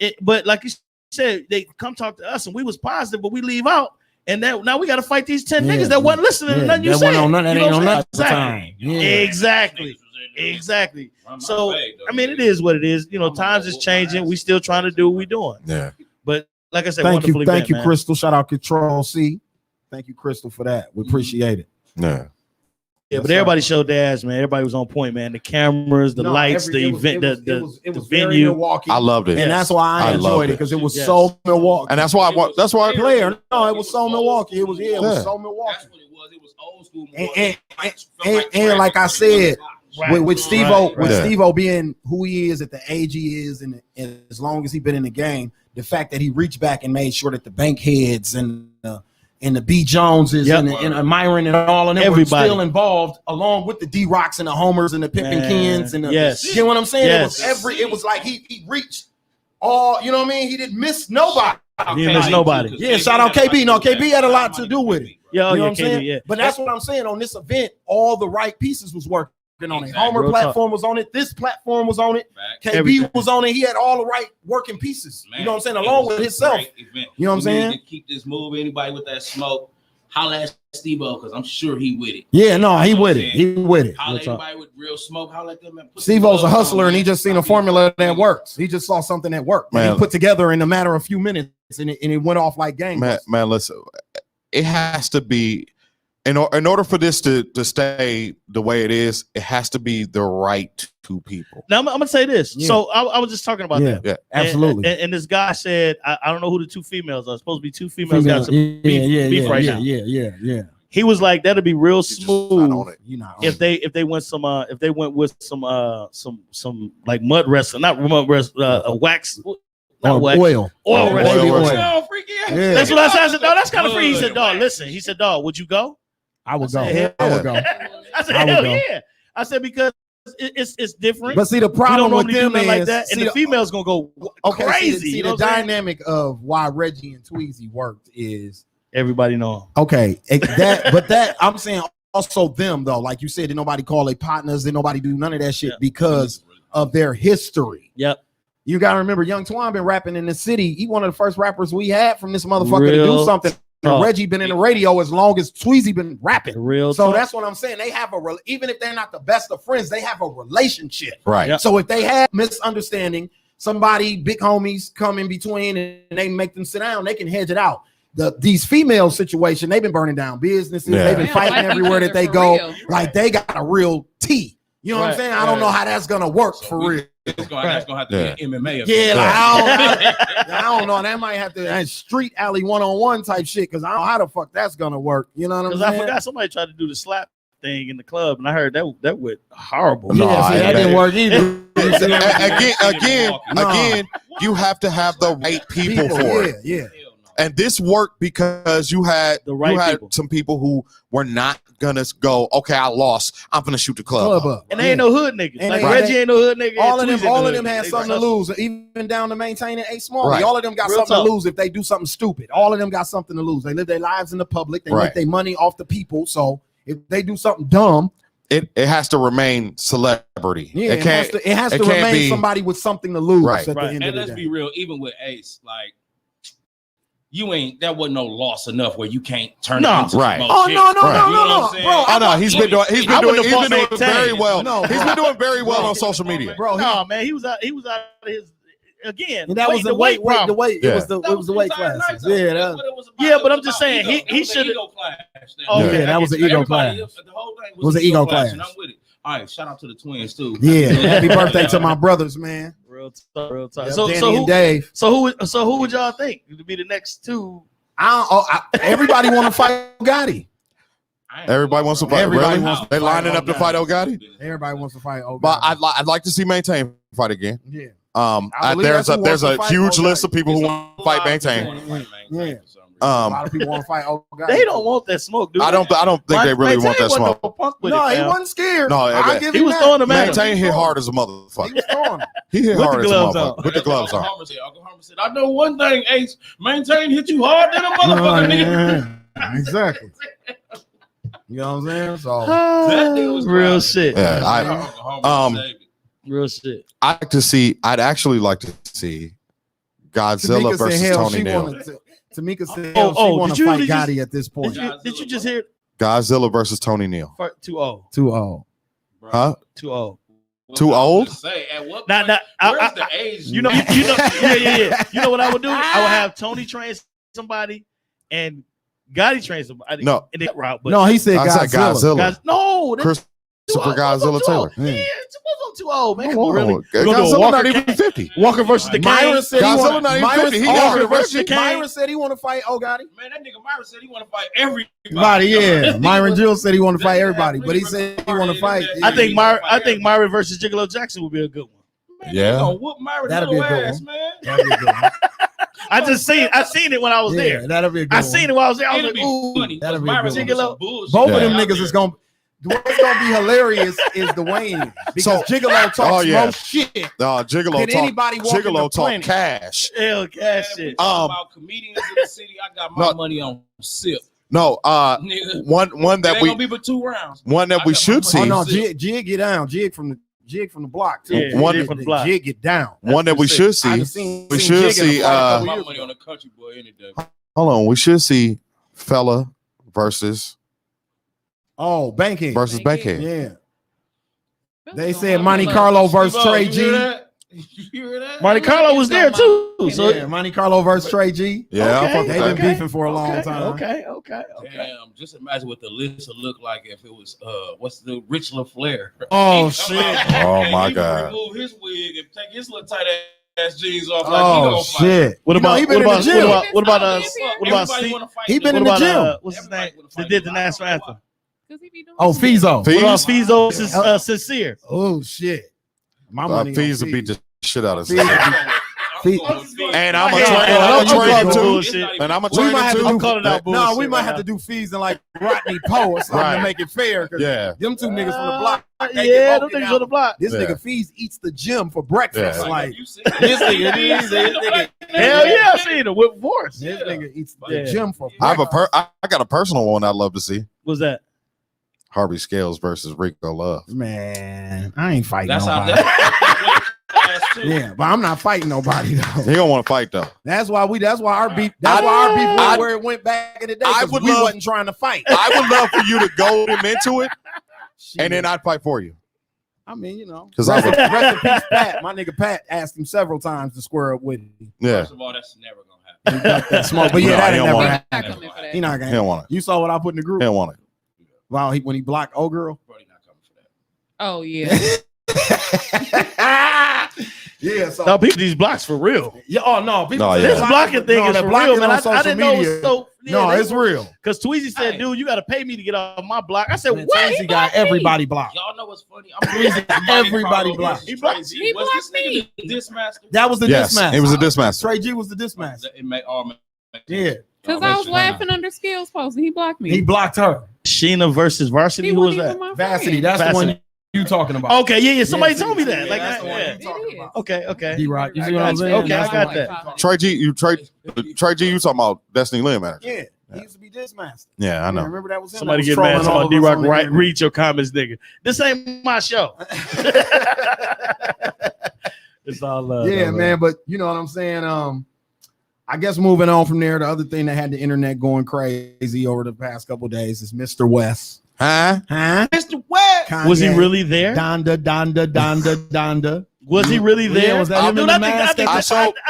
at. But like you said, they come talk to us and we was positive, but we leave out. And now we got to fight these 10 Yeah. niggas that wasn't listening to nothing you that said. wasn't on nothing. That You ain't know on what I'm nothing at the saying? time. Yeah. Exactly. Exactly. So, I mean, it is what it is. Times is changing. We still trying to do what we doing. Yeah. But like I said, Thank wonderful you, event, man. Crystal. Shout out Control C. Thank you, Crystal, for that. We appreciate it. Yeah. Yeah, but everybody showed their ass, man. Everybody was on point, man. The cameras, the lights, the event, it the was very venue. Milwaukee. I loved it. And that's why I I enjoyed loved it it. because it was Yes. so Milwaukee. And that's why I want. That's why I play. player. No, it was so Milwaukee. It was Yeah. was so Milwaukee. that's what it was. It was old school. And like I said, Right. with Steve-O, with Yeah. Steve-O being who he is at the age he is, and as long as he's been in the game, the fact that he reached back and made sure that the bank heads and and the B. Joneses Yep. and Myron and all of them Everybody. were still involved, along with the D. Rocks and the Homers and the Pippin Kens and the, Yes. you know what I'm saying? Yes. It was like he reached all, you know what I mean? He didn't miss nobody. He didn't miss nobody. Yeah, shout out KB. No, KB had a lot to do with it. Yo, You know yeah, what I'm saying? KB, yeah. But that's what I'm saying. On this event, all the right pieces was working on it. Exactly. Homer Real platform was on it. This platform was on it. KB Everything. was on it. He had all the right working pieces. You know what I'm saying? Along with himself. You know what I'm saying? To keep this moving. Anybody with that smoke, holla at Steve-O, because I'm sure he with it. Yeah, no, he with it. He with it. Holla at anybody with real smoke. Holla at them. Steve-O's a hustler, and he just seen a formula that works. He just saw something that worked. Man, he put together in a matter of a few minutes, and it went off like gangbusters. Man, listen, it has to be in order for this to stay the way it is. It has to be the right two people. Now I'm gonna say this. Yeah. So I was just talking about that. Yeah, absolutely. And this guy said, I don't know who the two females are. Supposed to be two females. Got some beef right now. Yeah. He was like, that'd be real just not smooth on it. You know, if they went with some like mud wrestling, not mud wrestling, wax, not wax, oil wrestling. baby oil. Oh, freaky ass. Yeah. That's what I said. I said, no, that's kind of free. He said, dog, listen. He said, dog, would you go? I would go. I said, I would go. I said, I would hell go. yeah. I said, because it's different. But see, the we problem don't with normally do them nothing is like that, and see, the females gonna go crazy. See, you know the what I'm saying? dynamic of why Reggie and Tweezy worked is Everybody know him. okay. That I'm saying also them though, like you said, did nobody call their partners? Did nobody do none of that shit because of their history? Yep. You gotta remember, Young Twan been rapping in the city. He one of the first rappers we had from this motherfucker to Real do something. talk. Reggie been in the radio as long as Tweezy been rapping. Real So talk. that's what I'm saying. They have even if they're not the best of friends, they have a relationship. Right. Yep. So if they have misunderstanding, somebody, big homies come in between and they make them sit down, they can hedge it out. These female situation, they've been burning down businesses. Yeah. They've been They fighting like each everywhere other that they for go. real. Like they got a real tea. You know what I'm Right, saying? I don't know how that's gonna work for real. That's gonna have to be an MMA. Yeah, like, I don't know. That might have to that street alley one-on-one type shit because I don't know how the fuck that's gonna work. You know what I'm Because saying? I forgot somebody tried to do the slap thing in the club, and I heard that went horrible. No, Yeah, see, that didn't work either. Again, you have to have the right people for it. Yeah. And this worked because you had The right people. some people who were not gonna go, okay, I lost, I'm gonna shoot the club up. And they ain't no hood niggas. And like they- Reggie ain't no hood nigga. All and of Tweezy ain't them no hood had nigga. something to lose, even down to maintaining A Small. Right. All of them got Real something talk. to lose if they do something stupid. All of them got something to lose. They live their lives in the public. They Right. make their money off the people. So if they do something dumb, It has to remain celebrity. yeah, it can't. it has to can't remain be- somebody with something to lose Right. at the Right. end And of the let's day. be real, even with Ace, like that wasn't no loss enough where you can't turn No. it into Right. some Oh shit. no, Right. no, You know what no, I'm saying? bro! I know he's been doing I wouldn't have very fought well. No, He's bro. been doing very well Bro. on social media. Bro, No, man, he was out of his again. and that was the weight. problem. The weight. Yeah. It was the weight classes. Yeah, that was, Yeah, but I'm just saying, he should've- Okay, that was an ego class. The whole thing Was an ego class. and I'm with it. All right, shout out to the twins too. yeah. Happy birthday to my brothers, man. Real talk. Yeah, So Danny and Dave. who would y'all think to be the next two? Everybody want to fight Gotti. Everybody wants to fight. Everybody Really? wants to They fight lining up to fight Gotti. Everybody wants to fight. But I'd like to see Maintain fight again. Yeah. There's believe that's who there's wants to a fight huge Gotti. list of people who want to fight Maintain. Yeah. A lot Um, of people want to fight Gotti. They don't want that smoke, dude. I don't think they really want that smoke. No punk with No, it, he fam. wasn't scared. No, I give He him was that. throwing them at him. Maintain hit hard as a He motherfucker. was throwing him. He hit With hard the as a gloves motherfucker. on. With the gloves on. Uncle Harmon said, I know one thing, Ace. Maintain hit you hard than a motherfucker, nigga. Yeah, exactly. You know what I'm saying? So That dude was Real wild. shit. Yeah, Uncle Harmon saved it. Real shit. I'd actually like to see Godzilla Tamika said, versus hell, Tony she Neal. wanted to. Tamika said, Oh, she want did to you fight really just- Gotti at this point. Did you just hear Godzilla versus Tony Neal. 2-0? Too old. Bro, Huh? 2-0. what Too I was old? gonna Say, at what Nah, point, nah, where's the age? You know, yeah. You know what I would do? I would have Tony train somebody and Gotti train somebody. No. in that route. But No, he said I said Godzilla. Godzilla. guys, no, that's Christopher 2-0. Godzilla Taylor. Yeah, it's too old, man. Come Oh, on, really? Godzilla We're gonna do a not Walker, even 50. Walker versus the Myron Kane. said he Godzilla want. not even 50. He Myron, younger than versus Reggie. Kane. Myron said he want to fight Gotti. Man, that nigga Myron said he want to fight everybody. Body, yeah. Myron Jill said he want to fight everybody, but he said he want to fight. I think Myron versus Gigolo Jackson would be a good one. Man, Yeah. he gonna whoop Myron That'd be a good ass, one. man. That'd be a good one. I seen it when I was there. That'll be a good I seen it when I was there. I was It'll like, be ooh, funny. that'll be Myra's good. gonna do some bullshit. Both of them Yeah. niggas is gonna. What's gonna be hilarious is Dwayne because So- Gigolo talks Oh, yeah. most shit Gigolo than talk. anybody walking Gigolo the talk planet. cash. hell, cash We shit. talking about comedians in the city. I got my No. money on SIP. No, Nigga. one It that ain't we gonna be but 2 rounds. one that I we got should my see. Oh money no, on SIP. Jig get down. Jig from the block too. Yeah, One- Jig from the block. Jig get down. One that we That's should I see. done seen We Jig should in a see. fight a couple My years money ago. on the country boy any day. Hold on, we should see Fella versus Oh, Bankhead. Bankhead. Yeah. Billy They gonna said fuck Monte him up. Carlo versus Steve-O, Trey you G. hear that? You hear that? Monte Carlo was there too. So Yeah, Monte Carlo versus Trey G. Yeah, I Okay, fuck with They've been that. beefing for a long time. Okay. Damn, just imagine what the list would look like if it was what's the Rich LaFlair. Oh, He shit. come out, Oh, and my he God. Remove his wig and take his little tight ass jeans off like he Oh gonna fight. shit. What You know, about he been in the gym. what about Everybody Steve? wanna fight He him. been in What the about gym. what's his name? Everybody wanna They fight did the him. I national don't know anthem. Cause he be doing Oh, shit. Fizo. What about Fees, Fizo? Sincere. Oh shit. My money. Fees on will beat the shit out of Fees. us. Fees. And I'm a Yeah, train. yeah, I'm a don't train call it too. bullshit. And I'm a We train might have to too. I'm calling out No, bullshit we might right have now. to do fees and like Rodney Poe or something Right. to make it fair. 'Cause Yeah. them two niggas from the block. they Yeah, get them broken niggas out. on the block. This Yeah. nigga Fees eats the gym for breakfast. Yeah. Like You see this nigga, this nigga, Hell yeah, I seen it with force. this Yeah. nigga eats the Yeah. gym for I have breakfast. I got a personal one I'd love to see. What's that? Harvey Scales versus Rico Love. Man, I ain't fighting That's how nobody. that's Yeah, but I'm not fighting nobody though. He don't want to fight though. That's why our beef. That's why our beef went I- where it went back in the day. I 'Cause would we love- wasn't trying to fight. I would love for you to goad him into it, Shit. and then I'd fight for you. I mean, you know, 'Cause I rest, would- rest in peace, Pat. My nigga Pat asked him several times to square up with him. Yeah, First of all, that's never gonna happen. He ducked that smoke, but yeah, No, that he ain't don't never want it. happened. Not coming for that. He not he gonna. don't want it. You saw what I put in the He group? don't want it. Wow, when he blocked old girl. Brody not coming for that. Oh yeah. Yeah, so No, people, these blocks for real. yeah, oh no, people No, say yeah. This blocking thing is that for blocking real, man. on I social didn't know it was media. so. No, it's real. Because Tweezy said, Hey. "Dude, you got to pay me to get off my block." I said, Man, "What?" Tracy got everybody blocked. Y'all know what's funny? I'm Everybody blocked. He blocked- he Was blocked this nigga the diss master? That was the Yes, diss master. it was a diss master. Trey G was the diss master. It may all make Yeah, Cause I was laughing under skills post and he blocked me. he blocked her. Sheena versus Varsity. He Who was wasn't that? even my friend. Varsity. That's the one Varsity. you talking about. Okay, yeah. Somebody Yeah, told me see, that. yeah, Like, that's the one yeah. you talking It is. about. Okay. He right. You I see what I'm got saying? you. Okay, I That's got the that. one. Trey G, you talking about Destiny Lynn manager? Yeah, he used to be diss master. Yeah, I Yeah, know. remember that was him. Somebody that was get mad. trolling all Somebody of us D-Rock, on the right? internet. Read your comments, nigga. This ain't my show. It's all love. Yeah, though, man. But you know what I'm saying? I guess moving on from there, the other thing that had the internet going crazy over the past couple of days is Mr. West. Huh? Huh? Mr. West. Kanye, Was he really there? Donda. Was he really Yeah, there? was that him Dude, in the I mask?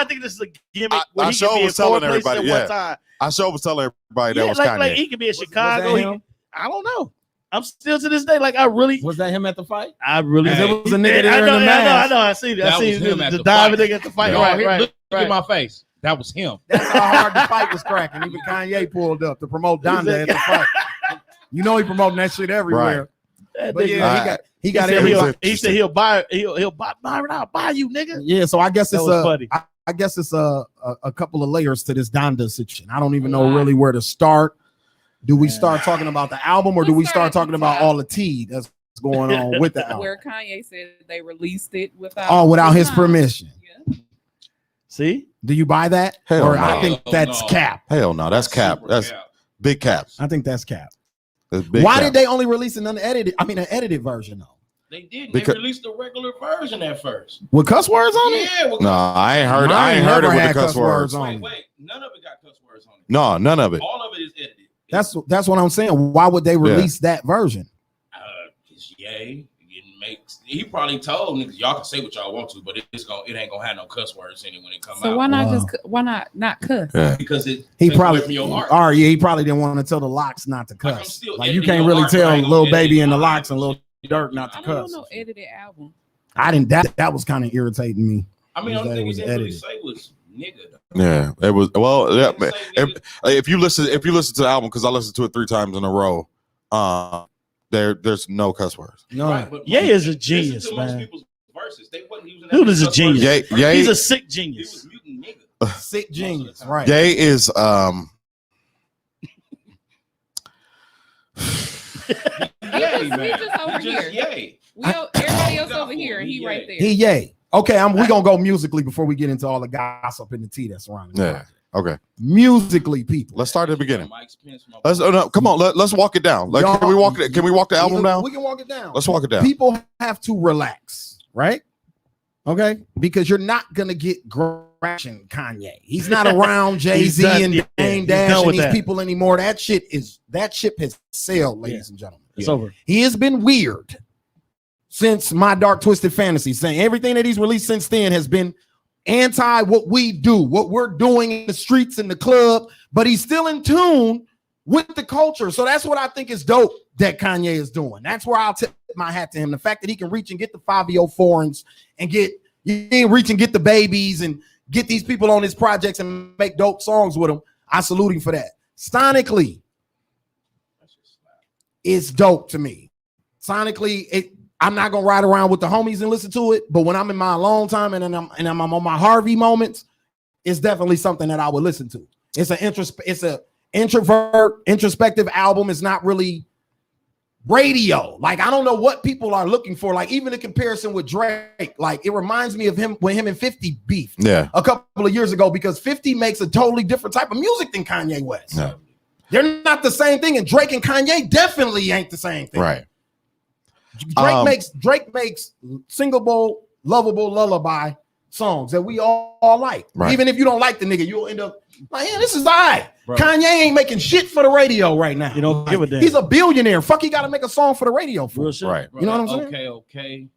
think this is a gimmick. I where he sure could be was in 4 telling places everybody, at yeah. one time. I sure was telling everybody that Yeah, was like Kanye. he could be in Was Chicago. that him? I don't know. I'm still to this day like I really. Was that him at the fight? I really. Hey, There was a nigga there I in know. the mask. I see that. I That see was him at the the diving fight. nigga at the fight. No, Right, here, right. look right. at my face. That was him. That's how hard the fight was cracking. Even Kanye pulled up to promote Donda at the fight. You know he promoting that shit everywhere. That But nigga- yeah, he got said everybody. he said he'll buy Byron. I'll buy you, nigga. Yeah, so I guess That it's was funny. I guess it's a couple of layers to this Donda situation. I don't even know really where to start. Do we start talking about the album or do we start talking about all the tea that's going on with the album? Where Kanye said they released it without Without his time. permission. Yeah. See, Do you buy that? Hell Or no. I think that's No. cap. Hell no, that's cap. Super That's cap. big caps. I think that's cap. That's big Why cap. did they only release an edited version though? They did. Because- They released the regular version at first. With cuss words on it? Yeah. Well, No, I ain't heard. Mine I ain't heard it never with had the cuss words. on. wait. None of it got cuss words on it. No, none of it. All of it is edited. That's what I'm saying. Why would they release that version? It's yay. He probably told niggas y'all can say what y'all want to, but it ain't gonna have no cuss words in it when it come So out. why not cuss? Yeah. Because it He takes probably away from your art. All right, yeah, he probably didn't want to tell the Locks not to Like, I'm cuss. still Like you editing can't your really art, but I tell ain't gonna Lil edit Baby and the my Locks and art. Lil Durk not to I don't cuss. know edited album. I didn't that was kind of irritating me. I mean, That the only thing was he didn't really edited. say was nigga. Yeah, it was. Well, yeah. He didn't say nigga. If you listen to the album, because I listened to it 3 times in a row, there's no cuss words. No. Right, but Ye is a listen genius, to most man. people's verses. They wasn't using that Dude is a cuss words. genius. Ye He's a Ye sick He genius. was muting nigga. Sick genius, right? Ye is Yay, man. We just over here. Yay. Everybody else over here, and he right there. He yay. Okay, we gonna go musically before we get into all the gossip and the tea that's surrounding. yeah. Okay, Musically, people. let's start at the beginning. Mike Spence, my Let's come on. Let's walk it down. Like, can we walk it? Can we walk the album down? We can walk it down. Let's walk it down. People have to relax, right? Okay, because you're not gonna get Gretchen Kanye. He's not around Jay-Z and Dame Dash and these people anymore. That ship has sailed, ladies and gentlemen. It's over. He has been weird since My Dark Twisted Fantasy, saying everything that he's released since then has been anti what we do, what we're doing in the streets and the club, but he's still in tune with the culture. So that's what I think is dope that Kanye is doing. That's where I'll tip my hat to him. The fact that he can reach and get the 5-year-old foreigns and reach and get the babies and get these people on his projects and make dope songs with them. I salute him for that. Sonically, it's dope to me. Sonically, I'm not gonna ride around with the homies and listen to it, but when I'm in my alone time and I'm on my Harvey moments, it's definitely something that I would listen to. It's a introspective album. It's not really radio. Like, I don't know what people are looking for. Like, even in comparison with Drake, like, it reminds me of him when him and 50 beefed a couple of years ago, because 50 makes a totally different type of music than Kanye West. Yeah. They're not the same thing, and Drake and Kanye definitely ain't the same thing. Right. Drake makes singable, lovable lullaby songs that we all like. Right. Even if you don't like the nigga, you'll end up like, yeah, this is all right. Kanye ain't making shit for the radio right now. You don't give a damn. He's a billionaire. Fuck, he got to make a song for the radio for. Real shit. Right. You know what I'm saying? Okay.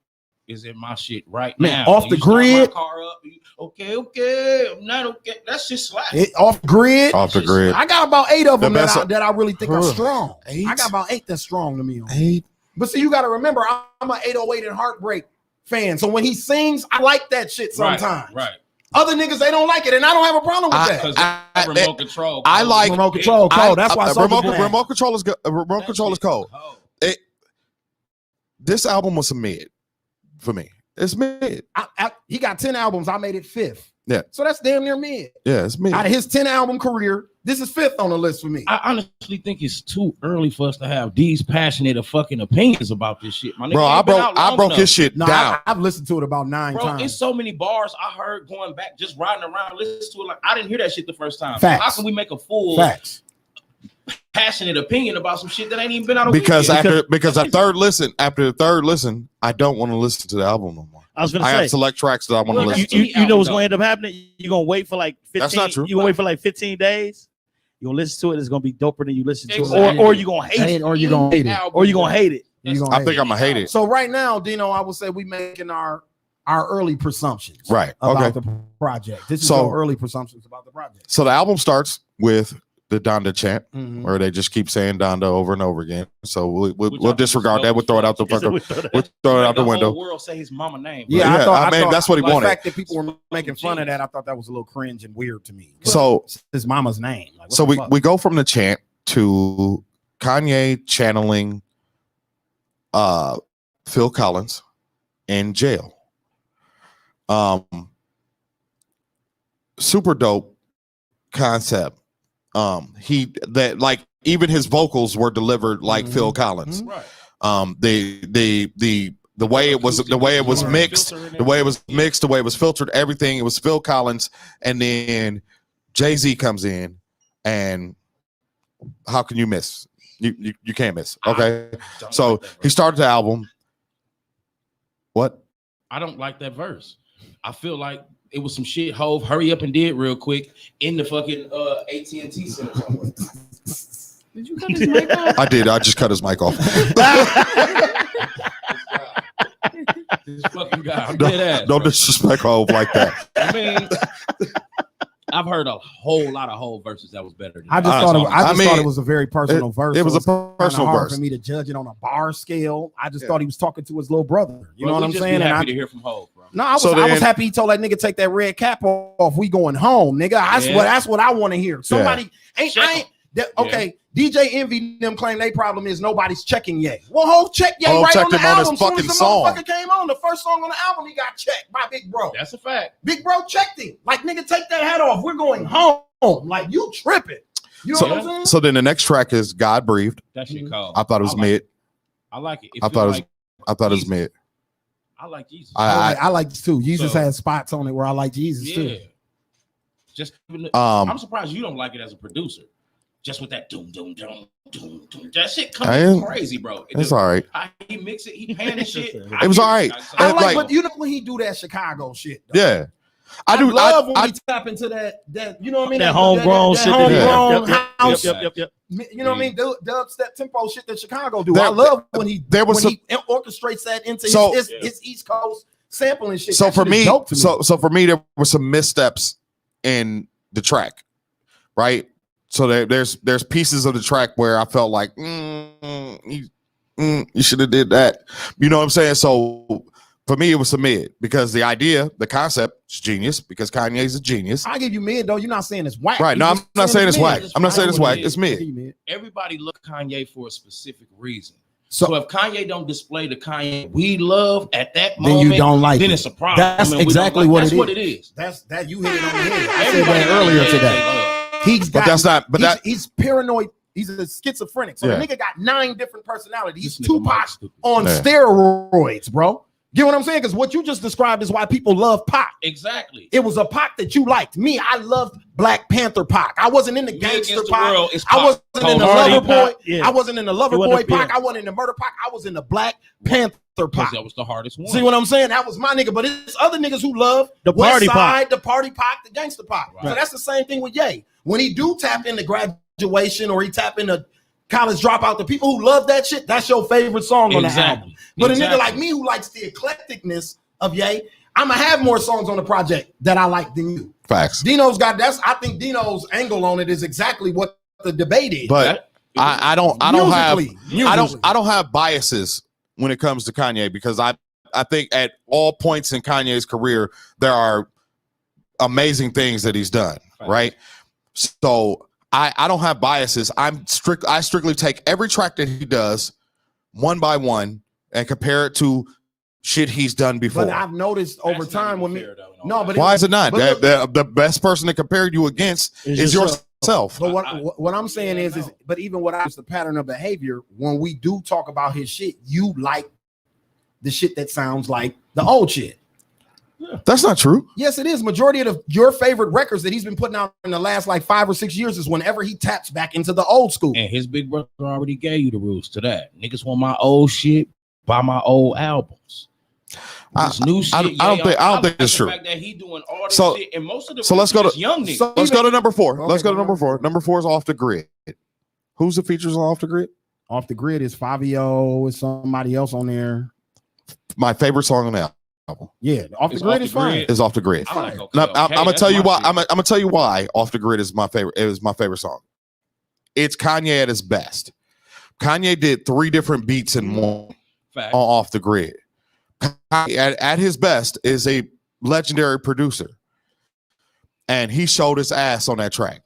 Is it my shit right Man, now? off the You start grid. my car up. Okay. I'm not okay. That's just slack. Off grid. Off the grid. I got about 8 of them The best that I really think are strong. 8? I got about 8 that's strong to me. 8. But see, you got to remember, I'm an 808 and Heartbreak fan. So when he sings, I like that shit sometimes. Right. Other niggas, they don't like it, and I don't have a problem with that. Because remote control. I like remote control cold. That's why remote control is good. Remote control is cold. This album was a mid for me. It's mid. He got 10 albums. I made it 5th. Yeah. So that's damn near mid. Yeah, it's mid. Out of his 10 album career, this is 5th on the list for me. I honestly think it's too early for us to have these passionate of fucking opinions about this shit. My nigga, Bro, I broke his shit down. I've listened to it about 9 times. It's so many bars I heard going back, just riding around, listening to it. Like, I didn't hear that shit the first time. Facts. So how can we make a full passionate opinion about some shit that ain't even been out of because after the third listen, I don't want to listen to the album no more. I was gonna I say, have select tracks that I want to listen to. You know what's going to end up happening? You're going to wait for like 15. That's not true. You're going to wait for like 15 days. You're going to listen to it. It's going to be doper than you listen to it. Or you're going to hate it. Or you're going to hate it. Or you're going to hate it. I think I'm going to hate it. So right now, Dino, I would say we making our early presumptions Right. about Okay. the project. This is So- our early presumptions about the project. So the album starts with the Donda chant, Mhm. where they just keep saying Donda over and over again. So we'll disregard that. We'll throw it out the fucking. We'll throw it out the window. whole world say his mama name. Yeah, I mean, that's what he the wanted. fact that people were making fun of that, I thought that was a little cringe and weird to me. So It's his mama's name. Like, what so the fuck? we go from the chant to Kanye channeling Phil Collins in jail. Super dope concept. Even his vocals were delivered like Phil Collins. Right. The way it was mixed, the way it was filtered, everything, it was Phil Collins, and then Jay-Z comes in, and how can you miss? You can't miss. Okay. So he started the album. What? I don't like that verse. I feel like it was some shit Hove hurry up and did real quick in the fucking AT&T center somewhere. Did you cut his mic off? I did. I just cut his mic off. This fucking guy. I'm dead ass. Don't disrespect Hov like that. I mean, I've heard a whole lot of whole verses that was better than I just that. thought it was a very personal verse. It was a kinda personal hard verse for me to judge it on a bar scale. I just thought he was talking to his little brother. You know what I'm Just saying? be And happy to hear from Hove, bro. no, I was happy he told that nigga take that red cap off. We going home, nigga. That's what I want to hear. Somebody Okay, DJ Envy them claim they problem is nobody's checking Ye. Well, ho, check Ye right checked on the him on his album. Soon fucking as the song. motherfucker came on, the first song on the album, he got checked by Big Bro. That's a fact. Big Bro checked him. Like, nigga, take that hat off. We're going home. Like, you tripping. You know what I'm saying? So then the next track is God Breathed. That shit cold. I thought it was mid. I like it. I thought it was mid. I like Jesus. I like this too. Jesus So- has spots on it where I like Jesus Yeah. too. Just I'm surprised you don't like it as a producer. Just with that doom doom doom doom doom. That shit comes crazy, bro. It's all right. He mix it. He pan and shit. It was all right. I like, like- but you know when he do that Chicago shit. Though. Yeah. I do love when we tap into that you know what I mean? That homegrown shit. Homegrown house. Yep. You know what I mean? Dubstep tempo shit that Chicago do. There- I love when he there was he orchestrates that into his East Coast sampling shit. So That for shit is me, dope to so for me, there were some missteps in the track, right? So there's pieces of the track where I felt like you should have did that. You know what I'm saying? So for me, it was a mid because the idea, the concept is genius because Kanye's a genius. I give you mid though. You're not saying it's whack. Right? No, I'm not saying it's whack. I'm not saying it's whack. it It's is. mid. Everybody look Kanye for a specific reason. So- So if Kanye don't display the Kanye we love at that Then moment, you don't like then it. it's a problem. That's I mean, we don't exactly like- what that's it what is. it is. That's that you hit it on the head. I said Everybody that earlier knows today. they love. He's But got, that's not. But he's paranoid. He's a schizophrenic. So Yeah. the nigga got 9 different personalities. He's This nigga Tupac Mike's stupid. on Yeah. steroids, bro. Get what I'm saying? Because what you just described is why people love Pac. Exactly. It was a Pac that you liked. Me, I loved Black Panther Pac. I wasn't in the Me gangster Against the Pac. World is I Pac. wasn't in the Cold Hardy lover boy. Pac, yeah. I wasn't in the lover He boy wasn't- Pac. yeah. I wasn't in the murder Pac. I was in the Black Panther Because Pac. that was the hardest one. See what I'm saying? That was my nigga. But it's other niggas who love The West party Pac. Side, the party Pac, the gangster Pac. So Right. that's the same thing with Ye. When he do tap into graduation or he tap into college dropout, the people who love that shit, that's your favorite song on the album. But a nigga like me who likes the eclecticness of Ye, I'ma have more songs on the project that I like than you. Facts. Dino's got I think Dino's angle on it is exactly what the debate is. But I don't have Musically. I don't have biases when it comes to Kanye because I think at all points in Kanye's career there are amazing things that he's done, right? So I don't have biases. I strictly take every track that he does one by one and compare it to shit he's done before. But I've noticed over time when me but Why is it not? but The best person to compare you against is yourself. But what I'm saying is but even what I was the pattern of behavior when we do talk about his shit, you like the shit that sounds like the old shit. That's not true. Yes, it is. Majority of your favorite records that he's been putting out in the last like 5 or 6 years is whenever he taps back into the old school. And his big brother already gave you the rules to that. Niggas want my old shit, buy my old albums. This new shit. I don't think it's true. The fact that he doing all this So- shit, and most of the so let's go to- young niggas. So Let's go to number 4. Okay, Let's go to go number on. 4. Number 4 is Off the Grid. Who's the features on Off the Grid? Off the Grid is Fabio, is somebody else on there. My favorite song on the album Yeah, Off the It's Grid Off is the fine. Grid. is Off the Grid. I like okay, Now, I'm okay, gonna that's tell you my why. shit. I'm gonna tell you why Off the Grid is my favorite. It is my favorite song. It's Kanye at his best. Kanye did 3 different beats in one Fact. on Off the Grid. Kanye at his best is a legendary producer, and he showed his ass on that track.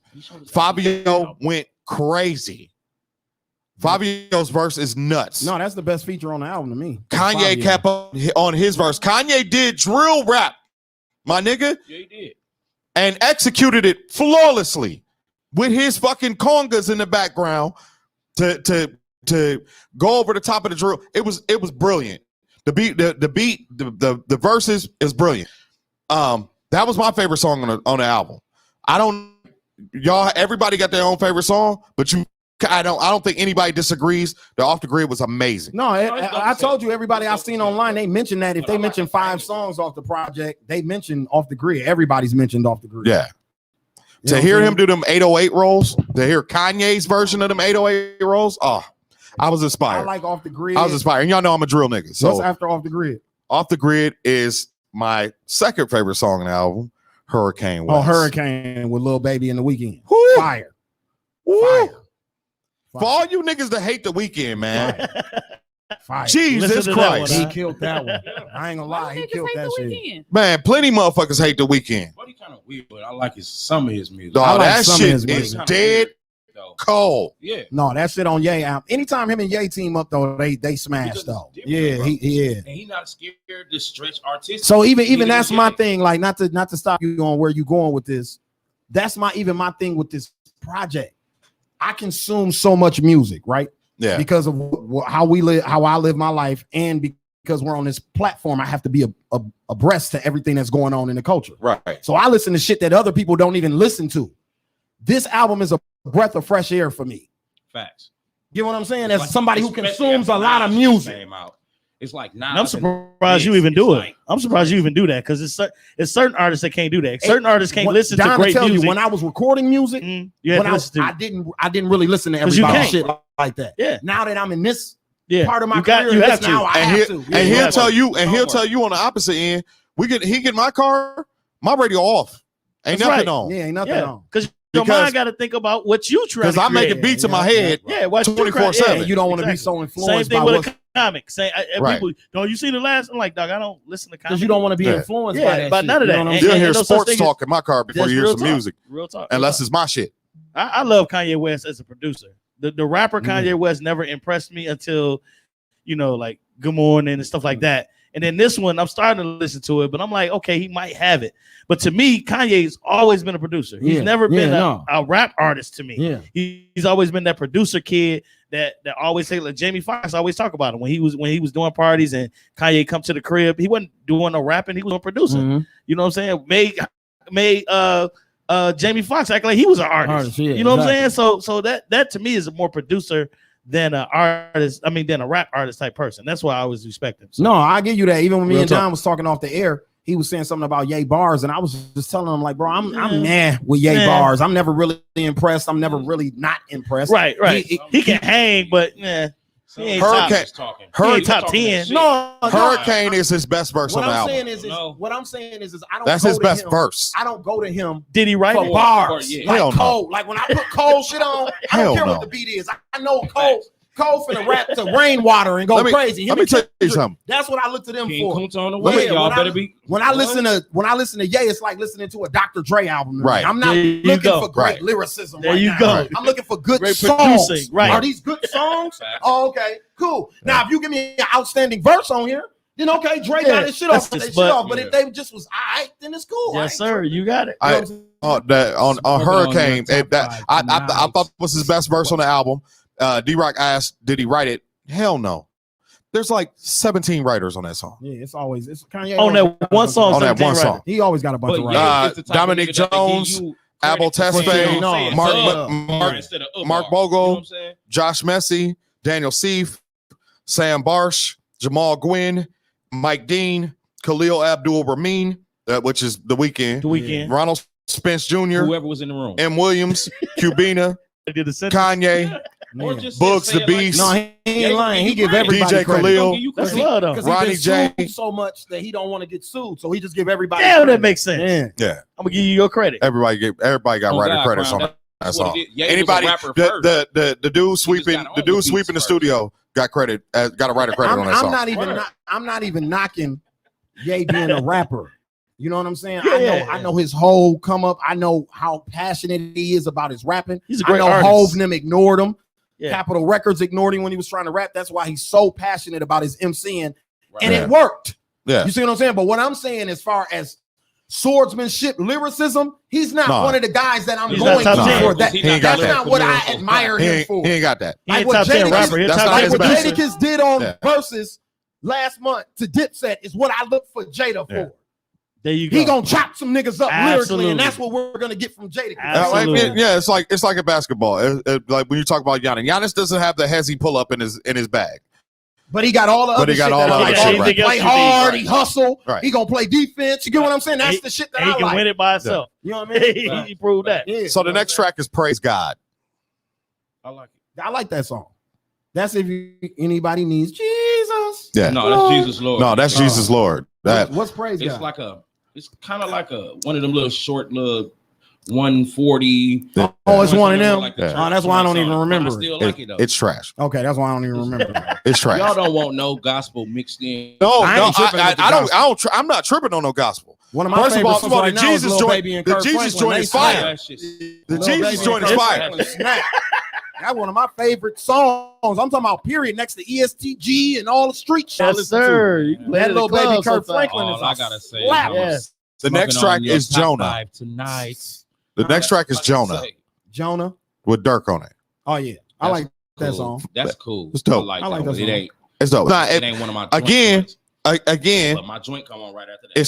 Fabio went crazy. Fabio's verse is nuts. No, that's the best feature on the album to me. Kanye Fabio. kept on his verse. Kanye did drill rap, my nigga, Yeah, he did. and executed it flawlessly with his fucking congas in the background to go over the top of the drill. It was brilliant. The verses is brilliant. That was my favorite song on the album. Everybody got their own favorite song, but I don't think anybody disagrees that Off the Grid was amazing. No, I told you, everybody I've seen online, they mentioned that if they mention 5 songs off the project, they mention Off the Grid. Everybody's mentioned Off the Grid. Yeah. You know To hear what I'm him do them 808 rolls, to hear Kanye's version of them 808 rolls, I was saying? I inspired. like Off the Grid. I was inspired. And y'all know I'm a drill nigga. What's So after Off the Grid? Off the Grid is my second favorite song on the album, Hurricane West. Oh, Hurricane with Lil Baby in the Weekend. Woo. Fire. Woo. Fire. For all you niggas that hate the weekend, man. Fire. Jesus Listen to that Christ. one, He huh? killed that one. I ain't gonna lie. He killed that shit. Man, plenty motherfuckers hate the weekend. But he kind of weird, but I like some of his music. Dog, I like that some of shit his is music. dead. Though. cold. Yeah. No, that shit on Ye album. Anytime him and Ye team up though, they smash Because though. it's different, Yeah, bro. yeah. And he not scared to stretch artistic. So even Nigga, that's Ye. my thing. Like not to stop you on where you going with this. That's my thing with this project. I consume so much music, right? Yeah. Because of how we live, how I live my life, and because we're on this platform, I have to be abreast to everything that's going on in the culture. Right. So I listen to shit that other people don't even listen to. This album is a breath of fresh air for me. Facts. You know what I'm saying? It's As like- somebody who especially consumes a after lot of Nas music. came out. It's like And I'm Nas surprised you this. even It's do it. like- I'm surprised you even do that because it's certain artists that can't do that. Certain artists can't What- listen Don to to great tell music. you, when I was recording music, You have when to listen to I didn't really listen to 'Cause you everybody's can't. shit like that. Yeah. Now that I'm in this yeah. part of my you got, career, you yes, have to. now I And have he'll, to. and Yeah, he'll yeah. tell you, and he'll Homework. tell you on the opposite end, he get my car, my radio off. Ain't That's nothing right. on. Yeah, ain't nothing Yeah, on. because your Because- mind got to think about what you trying Because to I'm create. making beats in my yeah, head. Yeah, what you 24/7. create. And you don't want to be exactly. so Same influenced thing by with what, a comic. Same, Right. people, don't you see the last? I'm like, dog, I don't listen to comics. because you don't want to be Yeah. influenced Yeah, by that but shit. none of You that. know what I'm And- You'll saying? hear no such sports thing as- talk in my car before That's you hear real some talk. music, Real talk. unless it's my shit. I love Kanye West as a producer. The rapper Mm-hmm. Kanye West never impressed me until, like Good Morning and stuff like that. And then this one, I'm starting to listen to it, but I'm like, okay, he might have it. But to me, Kanye's always been a producer. He's Yeah, never been no. a rap artist to me. Yeah. He's always been that producer kid that always say, like Jamie Foxx always talk about him when he was doing parties and Kanye come to the crib. He wasn't doing no rapping, he was a producer. Mhm. You know what I'm saying? Made Jamie Foxx act like he was an artist. Yeah, you know what I'm exactly. saying? So that to me is a more producer than an artist. I mean, than a rap artist type person. That's why I always respect him. So, No, I give you that. Even when me Real and talk. Don was talking off the air, he was saying something about Ye bars, and I was just telling him like, bro, I'm Yeah. nah with Ye Yeah. bars. I'm never really impressed. I'm never really not impressed. right. He- He can hang, but yeah, he ain't top. Hurricane- talking. He ain't He top talking that 10. shit. No, Hurricane is his best verse What on the I'm album. saying is No. what I'm saying is I don't. That's go his to best him- verse. I don't go to him Did he write for it? bars. Yeah. Like Hell no. Cole. Like when I put Cole shit on, I Hell don't care no. what the beat is. I know Cole finna rap to Rainwater and go Let me- crazy. Him let me and tell you Kendrick, something. That's what I look to them King for. Kunta on the Let way. me- Y'all when better I- be. When I listen to Ye, it's like listening to a Dr. Dre album. to me. Right. I'm not There you looking go. for great Right. lyricism. There right you now. go. Right. I'm looking for good Great songs. producing, right. Are these good songs? Facts. Oh, okay, cool. Now, if you give me an outstanding verse on here, then okay, Dre Yeah, got his shit off. that's His but- shit off. But yeah. if they just was all right, then it's cool. I Yes, ain't sir. tripping. You got it. You know I- what I'm saying? On Smoking on Hurricane, your it- that I thought was his best verse on the album. D-Rock asked, did he write it? Hell no. There's like 17 writers on that song. Yeah, it's Kanye On that one song, On that 17 one writers. song. He always got a bunch But of yeah, writers. Uh, it's the type of Dominic nigga that can give Jones, you Abel credit for Tesfaye, saying no, Mark- the Mark- instead of Mark bar. Bogle, You know what I'm saying? Josh Messi, Daniel Seif, Sam Barsh, Jamal Gwynn, Mike Dean, Khalil Abdul-Rahman, which is The Weeknd, The Weeknd. Ronald Spence Jr., Whoever was in the room. M. Williams, Cubina, They did the sentence. Kanye, Or Yeah. just Bugs say the it like Beast. No, he ain't lying. He give everybody DJ credit. Khalil. Don't give you That's credit. love, though. Because Ronnie he been J. sued so much that he don't want to get sued, so he just give everybody. Damn, credit. that makes sense. Yeah. Yeah, I'm gonna give you your credit. everybody got Oh, writer God, credits Crown, on that that's song. what it is. Yeah, he was a Anybody, rapper first. the dude sweeping, got the on dude the sweeping the beats studio got credit, got a writer credit on that I'm song. not even. Word. I'm not even knocking Ye being a rapper. You know what I'm saying? Yeah. I know his whole come up. I know how passionate he is about his rapping. He's a I great know artist. Hov and them ignored him. Yeah. Capitol Records ignored him when he was trying to rap. That's why he's so passionate about his MCing, Right. and Yeah. it worked. Yeah, You see what I'm saying? But what I'm saying, as far as swordsmanship, lyricism, he's not No. one of the guys that I'm He's going not to top 10. for that. He ain't got That's that. not what I admire he him ain't, for. he ain't got that. He Like ain't what top 10 Jadakiss- rapper. He's that's top not 10 his Like what best. producer. Jadakiss did on Yeah. Versus last month to Dipset is what I look for Jada for. Yeah. There you go. He gonna chop some niggas up lyrically, Absolutely. and that's what we're gonna get from Jadakiss. Absolutely. Yeah, it's like a basketball. Like when you talk about Giannis, Giannis doesn't have the hezzy pull up in his bag. But he got all the But other he got shit all that the I other like. shit, He right. play Everything else you hard, need. he hustle, Right. he gonna play defense. You get what I'm saying? That's the shit that And I he can like. win it by himself. You know what I mean? He proved that. Yeah. So the next track is Praise God. I like it. I like that song. That's if anybody needs Jesus. Yeah. No, that's Jesus Lord. No, that's Jesus Lord. That What's praise It's God? like it's kind of like one of them little short little 140. Oh, it's one of them. Like the Yeah. church Oh, that's why I don't even song. remember I still like it though. it's trash. Okay, that's why I don't even remember. It's trash. Y'all don't want no gospel mixed in. No, I no, ain't tripping with the I don't. gospel. I don't. I'm not tripping on no gospel. One of my First of favorite all, songs the right now is Jesus Lil joint- Baby and the Kirk Jesus Franklin. joint They is fire. snap. That shit's- The Lil Jesus Baby joint and is Kirk fire. Franklin snap. That's one of my favorite songs. I'm talking about period next to ESTG and all the street shit. Yes, sir. You play That at little the club baby Kirk sometime. Franklin is All I gotta say, slap. Yes. The next smoking track on your is top Jonah. 5 tonight. The next track is Jonah Jonah. with Dirk on it. Oh yeah, I like that Cool. song. That's cool. It's dope. I I like that. that It song. ain't. It's dope. Nah, It ain't one of my again, joints, again, but my joint come on right after that.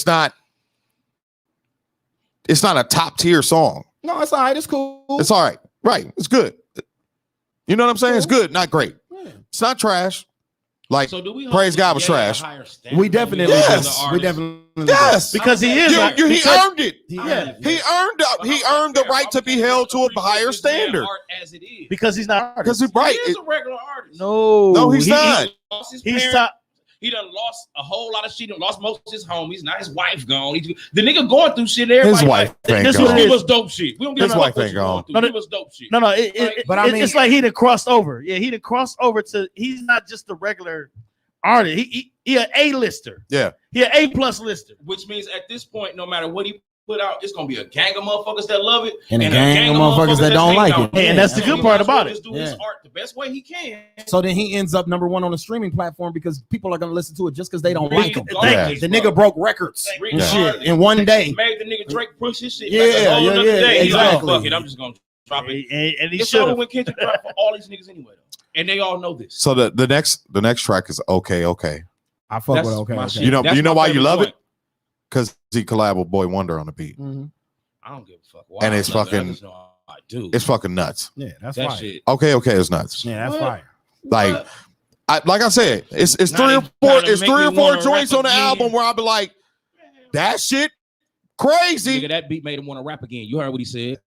it's not a top tier song. No, it's all right. It's cool. It's all right. Right. It's good. You know what I'm saying? It's good, not great. Yeah. It's not trash. Like, So do we Praise God was Ye a trash. higher standard We than definitely other Yes. do. We artists? definitely yes. Because he is. You, he because- earned it. Yeah. He earned the right to be held to a higher standard. As it is. Because he's not an Because artist. he's right. He is a regular artist. No, he's not. He lost his He's parents. top. He done lost a whole lot of shit. He done lost most of his homies. Now his wife gone. The nigga going through shit. Everybody His wife ain't this what gone. it He is. was dope shit. We don't give His a fuck wife what ain't you going gone. through. No, He was dope shit. No, But I mean- it's like he done crossed over. Yeah, he done crossed over to. He's not just a regular artist. He an A-lister. Yeah. He an A+ lister. Which means at this point, no matter what he put out, it's gonna be a gang of motherfuckers that love it And a gang of motherfuckers that don't like it. Hey, and that's the So good he part might as well about it. just do his Yeah. art the best way he can. So then he ends up number one on the streaming platform because people are gonna listen to it just because they don't Really like him. regardless, The bro. nigga broke records and Regardless. shit in one day. Made the nigga Drake push his shit. Yeah, like a whole yeah, nother yeah, day. He's like, exactly. fuck it, I'm just gonna drop it. And he It's should over have. when Kendrick dropped for all these niggas anyway, though. And they all know this. So the next track is okay. I fuck That's with okay. my okay. shit. You know That's my why you favorite love joint. it? Because he collabed with Boy Wonder on the beat. Mhm. I don't give a fuck. Why And it's I love it. fucking- I just know I do. It's fucking nuts. Yeah, that's that fire. shit. Okay is nuts. Yeah, that's What? fire. Like, What? like I said, it's Now three or you four. trying to It's make three me or four wanna joints rap on the again. album where I'll be like, that shit crazy. Nigga, that beat made him want to rap again. You heard what he said.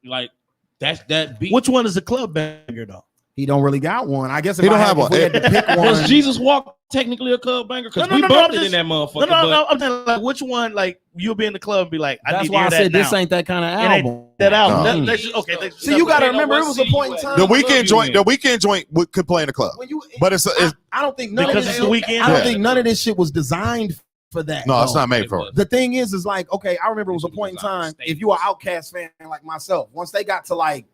Like that beat. Which one is the club banger though? He don't really got one. I guess if He don't I had, have if one. we had to pick one. Was Jesus Walk technically a club banger? Because No, we no, no, bumped I'm it in that motherfucker. No, but no. I'm telling like which one. Like you'll be in the club and be like, I That's need to why hear I that said now. this ain't that kind of It ain't album. that album. No. That's okay. See, you gotta Ain't no remember, it one was a city point you in at. time. The Club weekend you joint. in. The weekend joint could play in the club, When you, but it's I don't think none Because of it's this, the weekend? I don't Yeah. think none of this shit was designed for that. no, it's though. not made for it. The thing is like, okay, I remember it was a point in time. If you are Outkast fan like myself, once they got to like,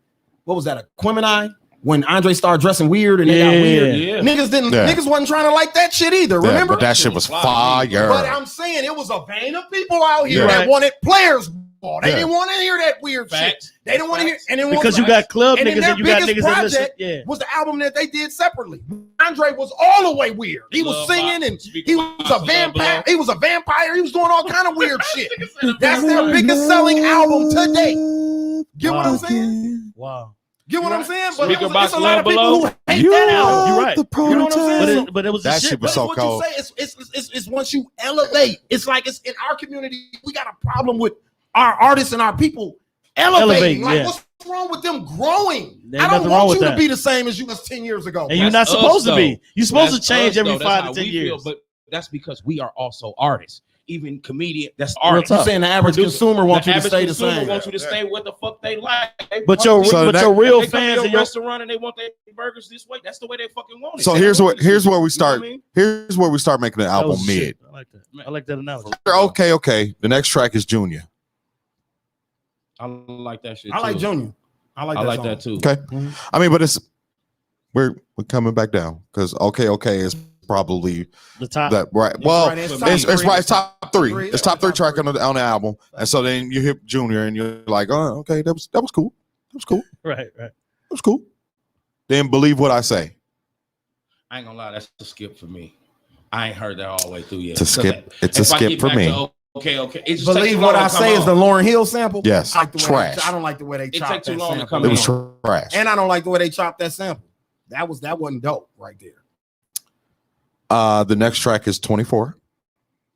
what was that, a Quemini? When Andre started dressing weird and they got weird, Yeah. niggas wasn't trying to like that shit either. Yeah, Remember? but that shit was fire. But I'm saying it was a vein of people out here Yeah. that wanted players ball. They Yeah. didn't want to hear that weird Facts. shit. They didn't want to hear, and then Because you got club And then niggas their and you got biggest niggas that listen. project Yeah. was the album that they did separately. Andre was all the way weird. He was Love singing Box, and Speak he Box, was a Love vampire. Below. He was a vampire. He was doing all kind of weird shit. That's their biggest selling album to date. Get what I'm saying? Wow. Get what I'm saying? But Speaker it's Box, a lot of Love people who Below. hate that album. You're right. You know what I'm saying? But it was the That shit. shit was bro. so what cold. you say, it's once you elevate. It's like it's in our community. We got a problem with our artists and our people elevating. Elevating, Like, yeah. what's wrong with them growing? There's I don't nothing wrong want with you to that. be the same as you was 10 years ago. And you're not That's supposed us, to be. though. You're supposed to That's change us, every though. That's 5 how to 10 we feel, years. but that's because we are also artists. Even comedian, that's Real artists. tough. You're saying the average Producer. consumer wants The you to average stay the consumer same. wants you to stay what the fuck they like. They But fuck your with So you. that- your real They come to fans your and your restaurant and they want their burgers this way. That's the way they fucking want it. So They here's don't where want it. here's where we You know start. what I mean? Here's where we start making the That album was mid. shit. I like that. I like that analogy. Okay. The next track is Junior. I like that shit. I like too. Junior. I like I that like song. that too. Okay. Mhm. I mean, but we're coming back down because okay is probably The top. that right. It's Well, right, it's it's top three. right. It's top three. Three. It's top three track on the album, and so then you hit Junior, and you're like, oh, okay, that was cool. That was cool. Right. That was cool. Then Believe What I Say. I ain't gonna lie, that's a skip for me. I ain't heard that all the way through yet. It's a skip. It's a If I skip get for back me. to okay. It just takes Believe too What long I to come Say is the on. Lauryn Hill sample. Yes, I like the way trash. I don't like the way they It chopped take too that long to sample. come It in. was trash. And I don't like the way they chopped that sample. That wasn't dope right there. The next track is 24.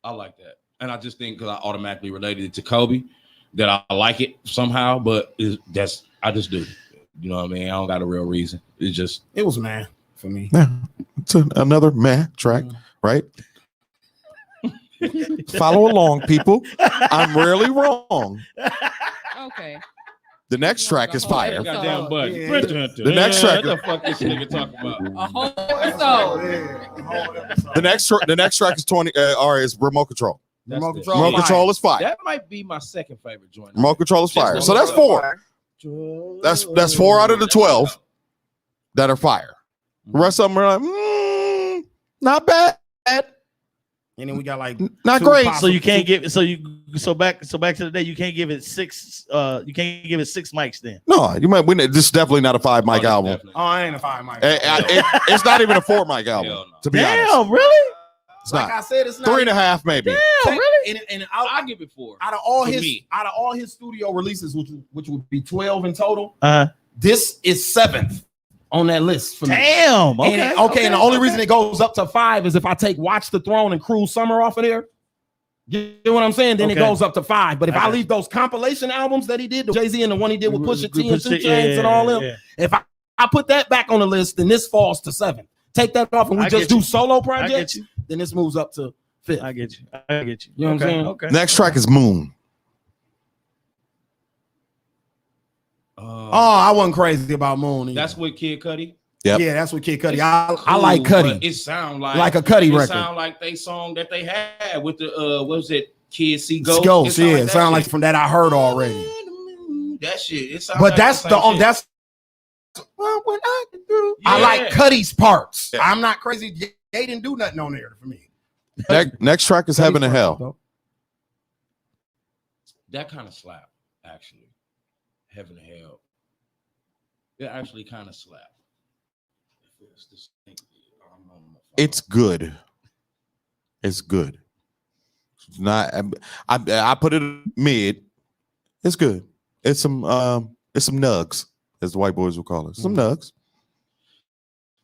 I like that, and I just think because I automatically related it to Kobe that I like it somehow. But I just do. You know what I mean? I don't got a real reason. It's just It was man for me. Yeah, it's another meh track, right? Follow along, people. I'm rarely wrong. Okay. The next track is fire. Goddamn button. Yeah. The next track. What the fuck this nigga talking about? A whole episode. The next track is 20. Is Remote Control. Remote the- Control. Remote Control is fire. that might be my second favorite joint. Remote Control is Just fire. the So that's remote 4. That's 4 out of the 12. that are fire. The rest of them are like, not bad. And then we got like Not two great. So you can't give so back to the day you can't give it 6 you can't give it 6 mics then. No, you might win it. This is definitely not a 5 mic album. Definitely. Oh, I ain't a 5 mic. It's not even a 4 mic album, Hell no. to be honest. Damn, really? It's Like not. I said, it's not 3.5 maybe. Damn, really? And I give it 4. out of all For his me. studio releases, which would be 12 in total, Uh-huh. this is 7th on that list for me. Damn. And the only reason it goes up to 5 is if I take Watch the Throne and Cruel Summer off of there. You know what I'm saying? Then it goes up to 5. But if I leave those compilation albums that he did, the Jay-Z and the one he did with Pusha T and 2 Chainz and all them, if I put that back on the list, then this falls to 7. Take that off and we just do solo projects, then this moves up to 5th. I get you. You know what I'm saying? Okay. Next track is Moon. Oh, I wasn't crazy about Moon either. That's with Kid Cudi. Yep. Yeah, that's with Kid Cudi. I like Cudi. It sound like a Cudi record. It sound like they song that they had with the what was it? Kids See Ghosts. Ghost, yeah. It sound like shit. from that I heard already. That shit. It sound But like that's the the same shit. that's what I can do. I Yeah. like Cudi's parts. Yeah. I'm not crazy. They didn't do nothing on there for me. Next track is Heaven and Hell. That kind of slap, actually. Heaven and Hell. It actually kind of slap. It's good. It's good. It's not. I put it mid. It's good. It's some nugs, as the white boys will call it. Some nugs.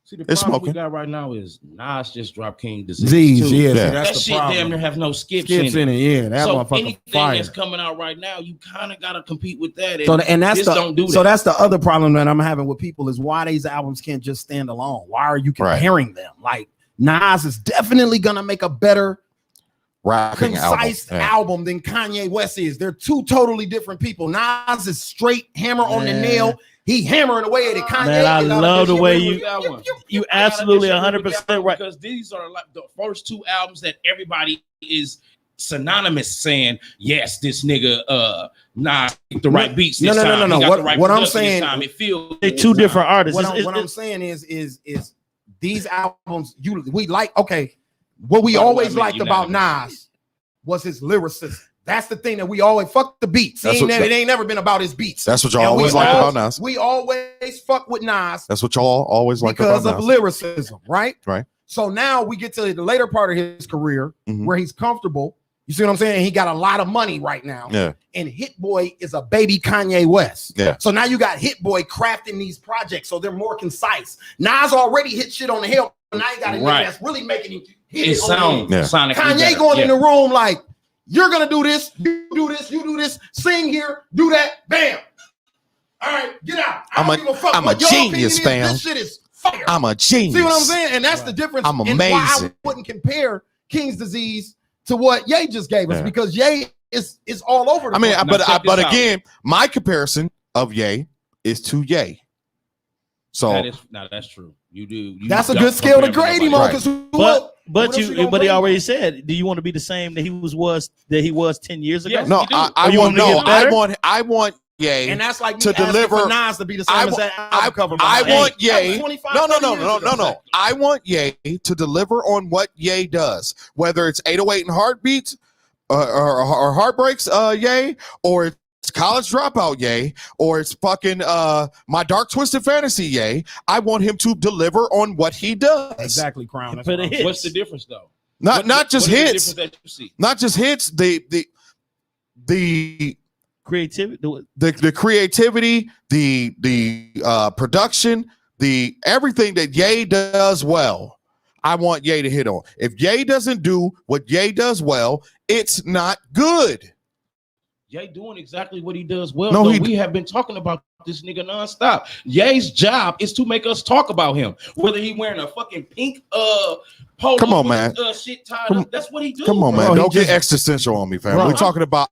See, the It's problem smoking. we got right now is Nas just dropped King Disease. Z's, too. yeah. Yeah. That's That the shit problem. damn near have no skips Skips in it, yeah. That so motherfucker anything fire. that's coming out right now, you kind of got to compete with that. And that's this the don't do that. so that's the other problem that I'm having with people is why these albums can't just stand alone. Why are you comparing them? Like Nas is definitely gonna make a better Rapping concise album than Kanye West is. They're two totally different people. Nas is straight hammer on the nail. He hammering away at it. Kanye, Man, I love the way you absolutely 100% right. Because these are like the first 2 albums that everybody is synonymous saying, yes, this nigga Nas picked the right beats this time. No. He got the right What I'm production this saying, time. It feels They're 2 different artists. What I'm saying is these albums we like. Okay, what we always liked about Nas was his lyricism. That's the thing that we always fuck the beats. It ain't never been about his beats. That's what y'all always liked about Nas. We always fuck with Nas. That's what y'all always liked about Nas. Because of lyricism, right? Right. So now we get to the later part of his career where he's comfortable. You see what I'm saying? He got a lot of money right now. Yeah. And Hit Boy is a baby Kanye West. Yeah. So now you got Hit Boy crafting these projects so they're more concise. Nas already hit shit on the hill. Now you got a nigga that's really making him hit it sounds sonically Kanye better. going in the room like, you're gonna do this, you do this, you do this, sing here, do that, bam. All right, get out. I don't give a fuck. I'm a what your genius, opinion is. fam. This shit is fire. I'm a genius. See what I'm saying? And that's the difference. I'm And why I amazing. wouldn't compare King's Disease to what Ye just gave us because Ye is all over the place. But again, my comparison of Ye is to Ye. So that's true. You do. That's a good scale to grade him on. But he already said, do you want to be the same that he was 10 years ago? No, I want Ye, and that's like me to deliver for Nas to be the same as that album cover. I want Ye. No. I want Ye to deliver on what Ye does, whether it's 808 and Heartbeats or Heartbreaks, Ye, or it's College Dropout, Ye, or it's fucking My Dark Twisted Fantasy, Ye. I want him to deliver on what he does. Exactly, Crown. What's the difference though? Not just hits. That you see? Not just hits. The creativity, the creativity, the production, the everything that Ye does well. I want Ye to hit on. If Ye doesn't do what Ye does well, it's not good. Ye doing exactly what he does well. No, we have been talking about this nigga nonstop. Ye's job is to make us talk about him. Whether he wearing a fucking pink polo, come on, man. Shit tied up. That's what he do. Come on, man. Bro, Don't get existential on me, fam. Bro, I'm talking about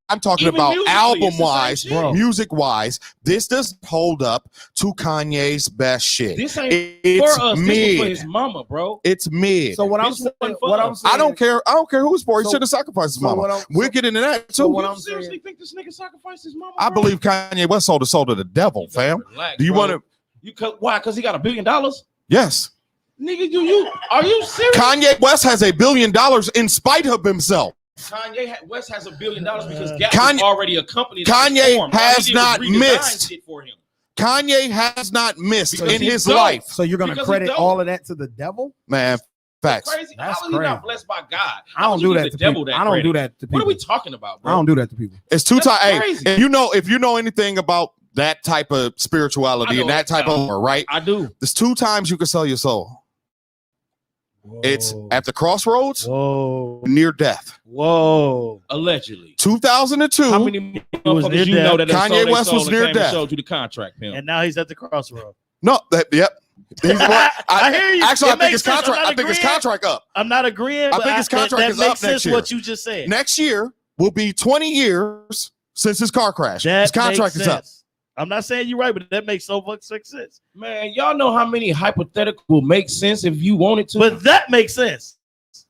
album wise, bro. music wise. This doesn't hold up to Kanye's best shit. This ain't It's for us. mid. This is for his mama, bro. It's mid. So what I'm This saying, wasn't for what I'm us. saying, I don't care who it's for. He So- should have sacrificed his so mama. what I'm- We'll get into that too. so what You I'm seriously saying- think this nigga sacrificed his mama? I bro? believe Kanye West sold his soul to the devil, fam. Relax, Do you bro. want to? Why? Because he got $1 billion. Yes. Nigga, are you serious? Kanye West has $1 billion in spite of himself. West has $1 billion because Gap Kanye- is already a company. Kanye has not redesign missed. shit for him. Kanye has not missed Because in he's his dope. life. So you're gonna Because credit he don't. all of that to the devil? Man, facts. Crazy. That's How is he crazy. not blessed by God? I don't do that to people. I don't do that to people. What are we talking about, bro? I don't do that to people. It's two That's times. Hey, crazy. if you know anything about that type of spirituality I know and that type of right, I do. there's 2 times you can sell your soul. It's at the crossroads, Whoa. near death. Whoa. Allegedly. 2002. How many was near motherfuckers you death. know that Kanye West was near death. Showed you the contract, pimp. And now he's at the crossroad. No, yep. I hear you. Actually, It I think makes his sense. I'm contract. not I think his agreeing. contract up. I'm not agreeing. I But think his contract that is makes up sense next year. what you just said. Next year will be 20 years since his car crash. That His contract makes is up. sense. I'm not saying you're right, but that makes so much sense. Man, y'all know how many hypothetical will make sense if you wanted to. But that makes sense.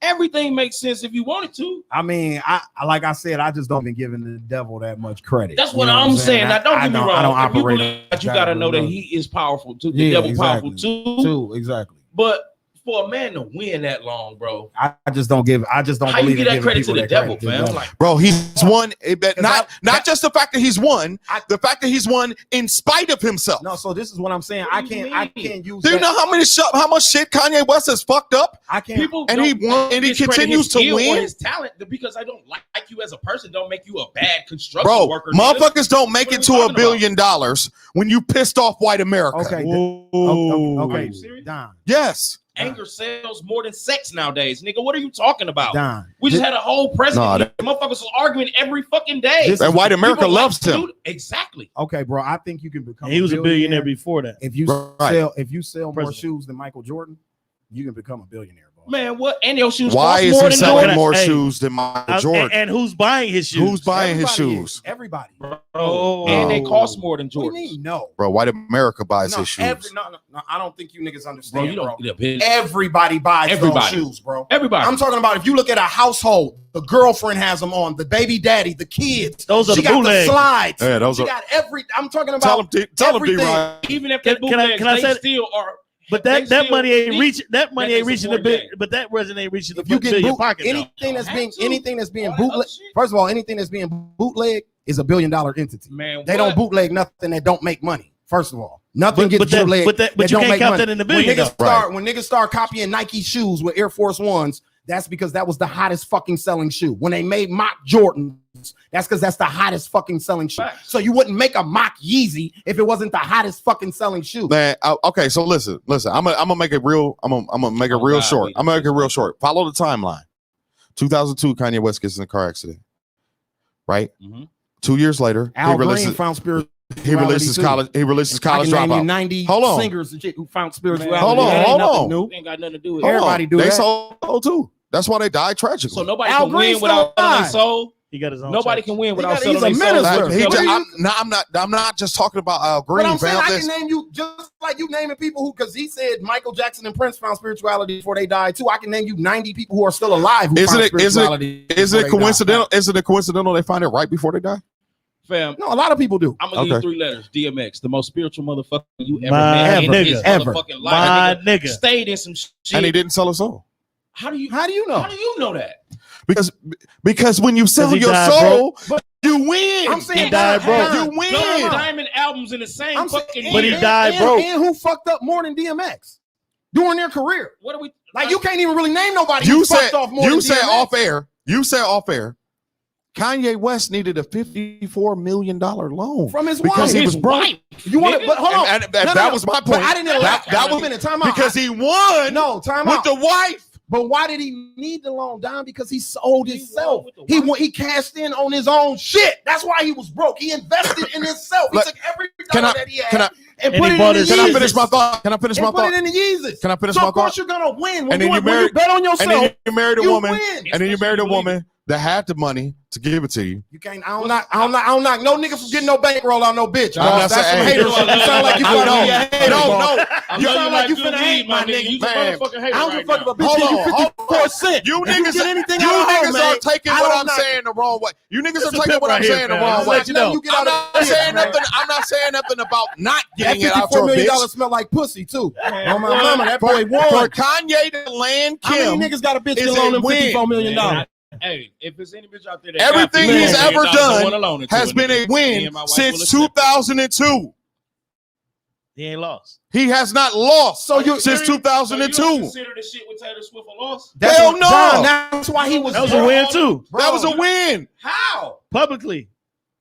Everything makes sense if you wanted to. I mean, like I said, I just don't been giving the devil that much credit. That's You what know I'm saying. I- Now, don't I get me wrong. I don't If you operate believe on that you gotta know that level. he is powerful too. The Yeah, devil exactly. powerful too. Exactly. But for a man to win that long, bro, I just don't give. I just don't how you believe give in that giving credit to people the that devil, credit. fam? Like, Bro, he's won. Not I- just the fact that he's won, the fact that he's won in spite of himself. No, so this is what I'm saying. What I do you can't mean? use. Do you that. know how much shit Kanye West has fucked up? I can't. people And he don't won, and he discredit continues his to skill or win? his talent because I don't like you as a person. Don't make you a bad construction Bro, worker. nigga. motherfuckers don't make What it are to we $1 talking billion when you pissed off white America. Okay. Are Okay. you serious? Don. Yes. Anger sells more than sex nowadays, nigga. What are you talking about? Don. We just had a whole president. Nah, that- Motherfuckers was arguing every fucking day. This- And white America People like loves to him. do- Exactly. Okay, bro. I think you can become. And he was a billionaire before that. If you Right. sell more President. shoes than Michael Jordan, you can become a billionaire, bro. Man, what? And your shoes Why cost is more he than selling Jordan. more Hey, shoes than Michael Jordan? And who's buying his shoes? Who's buying his Everybody shoes? is. Everybody. Oh. And they cost more than What do you Jordan. mean? No. Bro, white America buys No, his shoes. no, I don't think you niggas Bro, understand, you bro. don't. Yeah, Everybody buys Everybody. those shoes, bro. Everybody. I'm talking about if you look at a household, the girlfriend has them on, the baby daddy, the kids. Those are she the got the bootlegs. slides. Yeah, those she are. got every. I'm talking about. Tell him, everything. D-Rod. Even if they Can I bootlegs, say- they still are. But They that still money ain't need- reaching. That money that ain't they reaching the support big. that. But that resident ain't reaching the If you billion get pocket. though. anything that's being Have to. All that bootleg. other shit. First of all, anything that's being bootleg is $1 billion entity. Man, They don't bootleg nothing that don't make money. First of all, nothing But gets bootleg. you don't can't make count money. that in the When billion. niggas when niggas start copying Nike shoes with Air Force Ones, that's because that was the hottest fucking selling shoe. When they made mock Jordans, that's because that's the hottest fucking selling shoe. Facts. So you wouldn't make a mock Yeezy if it wasn't the hottest fucking selling shoe. Man, okay, so listen. I'm gonna make it real. I'm gonna make it Oh, real God, short. we- I'm gonna make it real short. Follow the timeline. 2002, Kanye West gets in a car accident. Right. Mhm. 2 years later, Al he Green releases. found spirituality. He releases too. college. He releases I college can name you dropout. 90 Hold on. singers and shit who found spirituality. Hold on, That ain't hold nothing on. new. Ain't got nothing to do with Hold it. Everybody on. do They that. sold too. That's why they died tragically. So nobody Al can Green's win without still selling alive. their soul. He got his own. Nobody church. can win without He's selling a their soul. minister. He- What do I'm not just talking about Al Green. But I'm saying fam. I This- can name you just like you naming people who, because he said Michael Jackson and Prince found spirituality before they died too. I can name you 90 people who are still alive who found spirituality. Is before it they died. coincidental? Is it coincidental they find it right before they die? Fam, No, a lot of people do. I'm gonna give you Okay. 3 letters. DMX, the most spiritual motherfucker you ever My met in nigga. his Ever. motherfucking My life. nigga. Stayed in some shit. And he didn't sell his soul How do you How do you know? How do you know that? because when you sell he your died soul, you win. I'm saying He died broke. You win. Those diamond albums in the same I'm fucking saying, But he year. died broke. And who fucked up more than DMX during their career? What are we Like you can't even really name nobody You who said fucked off more than you said DMX. off air. You said off air. Kanye West needed a $54 million loan From his because wife. he his was broke. wife? You want to? nigga? But hold on. And that was my point. But I didn't allow That that. was- Was a time out. Because he won no time with out. the wife. But why did he need the loan down? Because he sold He himself. won with the wife. He cashed in on his own shit. That's why he was broke. He invested in himself. He Look, took every can dollar I- that he had can I- and and put he it bought in his- the Can I Yeezys. finish my thought? Can I finish my And put thought? it in the Yeezys. Can I finish So my of course thought? you're gonna win And when then you you married- bet on yourself. And then you married a you woman. win. And then you married a woman that had the money to give it to you. You can't. I don't knock no nigga from getting no bankroll on no bitch. I'm not That's some saying- haters. You sound like you I finna know. be a hater. No. I'm You letting sound like you good finna hate weed, my nigga. nigga. You Man, a motherfucking hater I don't right give a fuck now. about bitch. Hold Give you on. 54 cents. You If niggas, get anything you out of niggas home, are taking I what don't I'm knock saying the wrong way. You niggas are It's a taking pimp what I'm right here, saying the fam. wrong Just way. let you know. You get I'm out not of saying man. nothing. I'm not saying nothing about not That getting it out $54 your million bitch. smell like pussy too. Man, On my what? mama, that boy For won. Kanye to land How Kim, many niggas got a bitch is that loan a them win. $54 million? Man, hey, if there's any bitch out there that everything got he's $54 ever million, I want a done loan into has it, been nigga. a Me win and my wife since will accept 2002. He ain't lost. He has not lost So you- since So you 2002. don't consider the shit with Taylor Swift a loss? Hell no. John, that's why he was. That was a win too. That was a win. How? Publicly.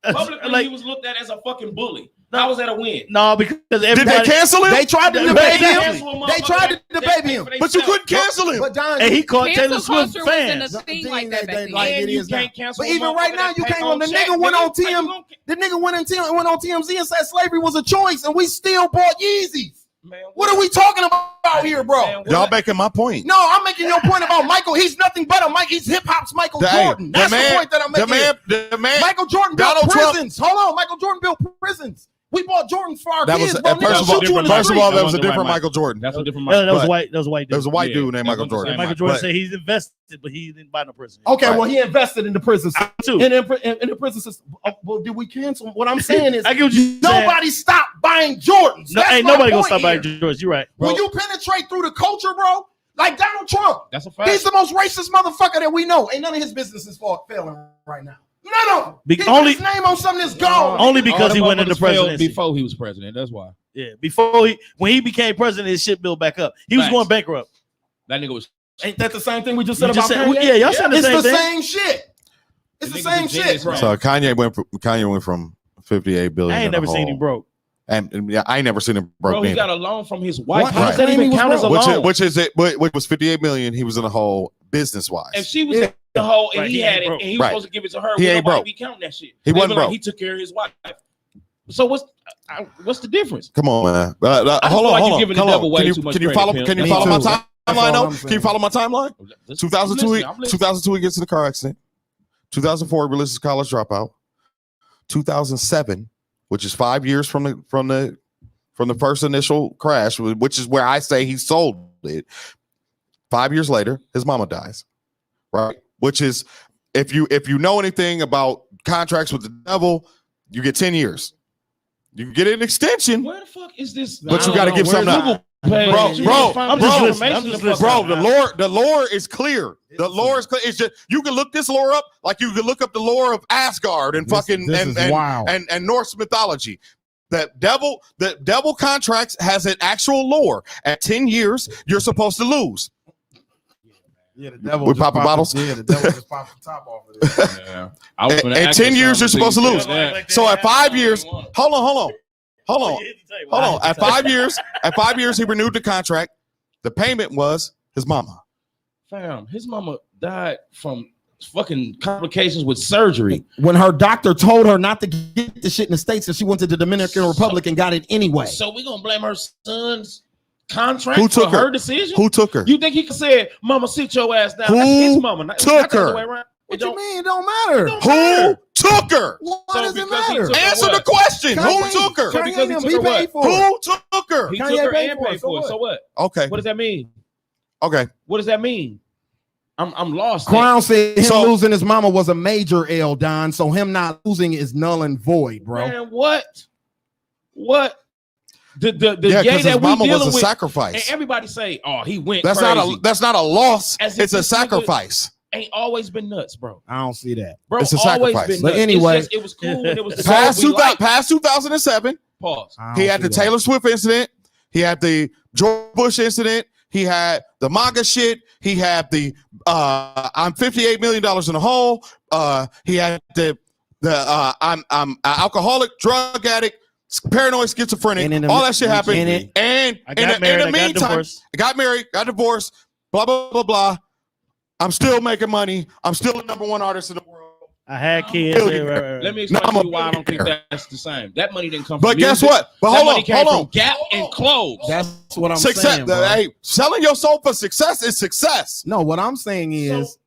Publicly, Like, he was looked at as a fucking bully. How was that a win? no, because Did everybody. they cancel him? They tried to They debate cancel him. a They tried to motherfucker debate that- him. that- But you couldn't cancel him. But Don, And he caught Cancel Taylor Swift culture wasn't fans. a thing like that back then. Like it And you is now. can't cancel But a even right motherfucker now, that you pay can't. on When the check, nigga went nigga. on TM, the nigga went on TMZ and said slavery was a choice, and we still bought Yeezys. Man, What are we talking about here, bro? Man, what? Y'all making my point. No, I'm making your point about Michael. He's nothing but a Mike. He's hip hop's Michael Jordan. That's the point that I'm making. The man. Michael Jordan built Donald Trump- prisons. Hold on, Michael Jordan built prisons. We bought Jordans for our That kids. was bro. first Niggas of all. shoot you in the First of street. all, that was a That wasn't the different right Michael Jordan. That's a different No, that was But- white. That was a white dude. There was a white Yeah, dude named that Michael wasn't the Jordan. same Michael Jordan But- said he's invested, but he didn't buy no prison. Okay, Right. well, he invested in the prison system. Too. In the prison system. Well, did we cancel? What I'm saying is I get what you nobody stopped buying Jordans. No, That's ain't my nobody gonna point stop buying here. George. You're right. When you penetrate through the culture, bro, like Donald Trump, That's a fact. he's the most racist motherfucker that we know. Ain't none of his businesses failing right now. None of them. Be- He put only- his name on something that's gone. Only because All he them went into motherfuckers failed presidency. before he was president. That's why. Yeah, when he became president, his shit built back up. He was Facts. going bankrupt. That nigga was. Ain't that the same thing we just You said just about said- Kanye? yeah, y'all said the It's same the thing. same shit. It's the The nigga's same a shit, genius, bro. man. So Kanye went from 58 billion. I ain't in a never seen hole. him broke. And yeah, I ain't never seen him broke. Bro, he neither. got a loan from his wife. What? How does Right. that even He was count as a broke. loan? which is it? Which was 58 million. He was in a hole business wise. If she was Yeah. in the hole and Right, he he had ain't it broke. and he was Right. supposed to give it to her, He would ain't nobody broke. be counting that shit. He They wasn't be like, broke. He took care of his wife. So what's the difference? Come on, man. I just Hold feel on, like hold you're on. giving the Come devil on. way Can you too much can you credit, follow? pimp. Can you Me follow my too. That's timeline? all though? I'm Can you saying. follow my timeline? 2002. I'm listening. 2002 he gets in a car accident. 2004 he releases college dropout. 2007, which is 5 years from the first initial crash, which is where I say he sold it. 5 years later, his mama dies. Right, which is if you know anything about contracts with the devil, you get 10 years. You can get an extension, Where the fuck is this? but you got to give something up. Page? Bro, You bro, can't find bro, this I'm information just the fuck listening. out. the lore is clear. The lore is clear. It's just you can look this lore up like you can look up the lore of Asgard and This and is wild. and Norse mythology. The devil contracts has an actual lore. At 10 years, you're supposed to lose. Yeah, the devil We just popping popped bottles? The, yeah, the devil just popped the top off of this. Yeah. I was gonna At ask 10 you years, you're something supposed to until lose. you said that. So at 5 years, hold on. At 5 years, he renewed the contract. The payment was his mama. Fam, his mama died from fucking complications with surgery. When her doctor told her not to get the shit in the States, and she went to the Dominican Republic and got it anyway. So we gonna blame her son's contract Who for took her? her decision? Who took her? You think he could say, "Mama, sit your ass down"? Who That's his mama. Not took the other her? way around. What It you don't- mean? It don't matter. Who took her? Why So does it because he matter? took her- Answer what? the question. Kanye- Who took her? So because he Kanye, took he her what? paid for it. Who took her? He Kanye took her paid and for it, paid so for it. what? So what? Okay. What does that mean? Okay. What does that mean? I'm lost. Crown said him So- losing his mama was a major L, Don. So him not losing is null and void, bro. Man, what? The Yeah, gay because his that we mama was dealing a with, and sacrifice. everybody say, "Oh, he went That's crazy." not a loss. As if It's a this nigga- sacrifice. Ain't always been nuts, bro. I don't see that. Bro, It's a always sacrifice. been But nuts. anyway- It's just, it was cool when it was Past we liked. 2007, Pause. I don't he had see the that. Taylor Swift incident. He had the George Bush incident. He had the MAGA shit. He had the I'm $58 million in the hole. He had the I'm an alcoholic, drug addict, paranoid, schizophrenic. And in the- all that shit happened. and it- And I in got the married. I got meantime, divorced. I got married, got divorced, blah, blah, blah, blah. I'm still making money. I'm still the #1 artist in the world. I had kids. Let me explain to you why I don't think that's the same. That money didn't come from But guess music. what? But That hold money on, came hold from on. Gap and clothes. That's what I'm Success. saying. Bro. Hey, selling your soul for success is success. No, what I'm saying